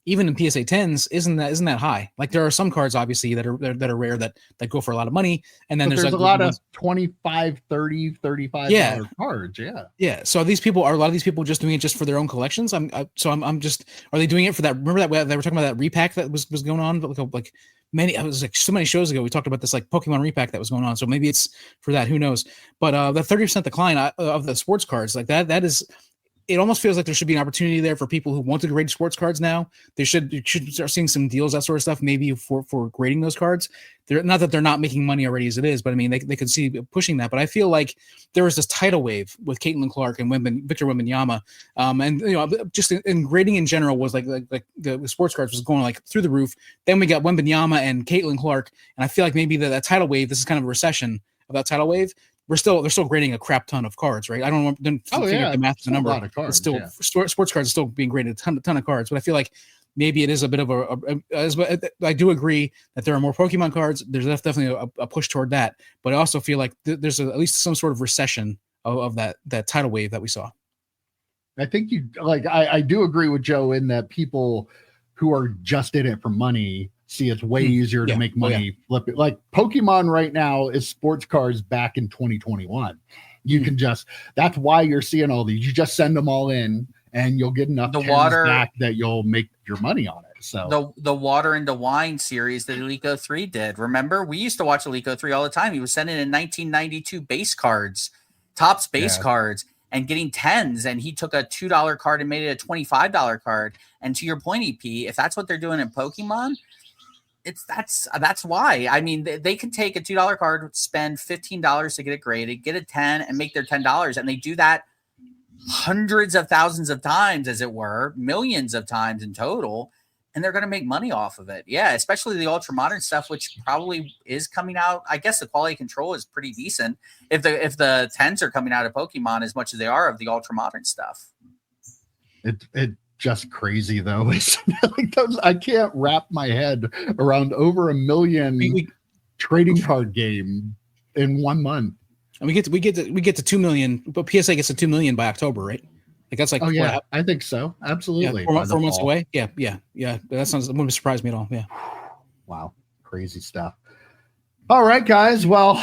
even in PSA 10s isn't that high. Like there are some cards obviously that are rare that go for a lot of money, and then there's like a lot of $25, $30, $35 cards. Yeah. So a lot of these people just doing it just for their own collections? I'm just, are they doing it for that? Remember that they were talking about that repack that was going on, but like it was like so many shows ago we talked about this like Pokemon repack that was going on. So maybe it's for that. Who knows? But the 30% decline of the sports cards, like that is. It almost feels like there should be an opportunity there for people who want to grade sports cards now. You should start seeing some deals, that sort of stuff, maybe for grading those cards. They're not that they're not making money already as it is, but I mean, they could see pushing that. But I feel like there was this tidal wave with Caitlin Clark and Victor Wembanyama. And, just in grading in general was like the sports cards was going like through the roof. Then we got Wembanyama and Caitlin Clark. And I feel like maybe that tidal wave, this is kind of a recession of that tidal wave. They're still grading a crap ton of cards, right? I don't figure out the math is a number. Lot of cards, it's still sports cards are still being graded a ton of cards, but I feel like maybe it is a bit of I do agree that there are more Pokemon cards. There's definitely a push toward that, but I also feel like there's at least some sort of recession of that tidal wave that we saw. I think I do agree with Joe in that people who are just in it for money see it's way easier to make money flip it. Like Pokemon right now is sports cards back in 2021. You can that's why you're seeing all these. You just send them all in and you'll get enough back that you'll make your money on it. So the Water into Wine series that Alico 3 did. Remember, we used to watch Alico 3 all the time. He was sending in 1992 base cards, Topps base cards, and getting 10s, and he took a $2 card and made it a $25 card. And to your point, EP, if that's what they're doing in Pokemon, that's why. I mean, they can take a $2 card, spend $15 to get it graded, get a 10 and make their $10. And they do that hundreds of thousands of times, as it were, millions of times in total. And they're going to make money off of it. Yeah. Especially the ultra modern stuff, which probably is coming out. I guess the quality control is pretty decent. If the 10s are coming out of Pokemon as much as they are of the ultra modern stuff. It just crazy though. It's like I can't wrap my head around over 1 million trading card game in 1 month. And we get to 2 million, but PSA gets to 2 million by October, right? Like that's like I think so. Absolutely. Yeah, 4 months away. Yeah. That wouldn't surprise me at all. Yeah. Wow, crazy stuff. All right, guys. Well,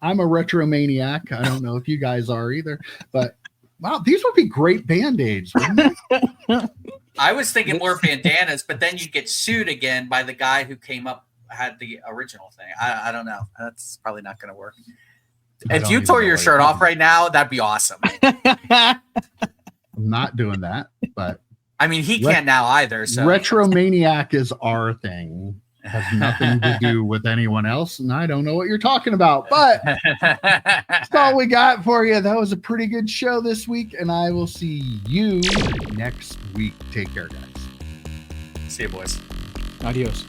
I'm a retromaniac. I don't know if you guys are either, but wow, these would be great Band-Aids, wouldn't they? I was thinking more bandanas, but then you get sued again by the guy who had the original thing. I don't know. That's probably not going to work. If you tore your shirt off right now, that'd be awesome. I'm not doing that, but I mean, he can't now either. So Retromaniac is our thing. It has nothing to do with anyone else, and I don't know what you're talking about, but that's all we got for you. That was a pretty good show this week, and I will see you next week. Take care, guys. See you, boys. Adios.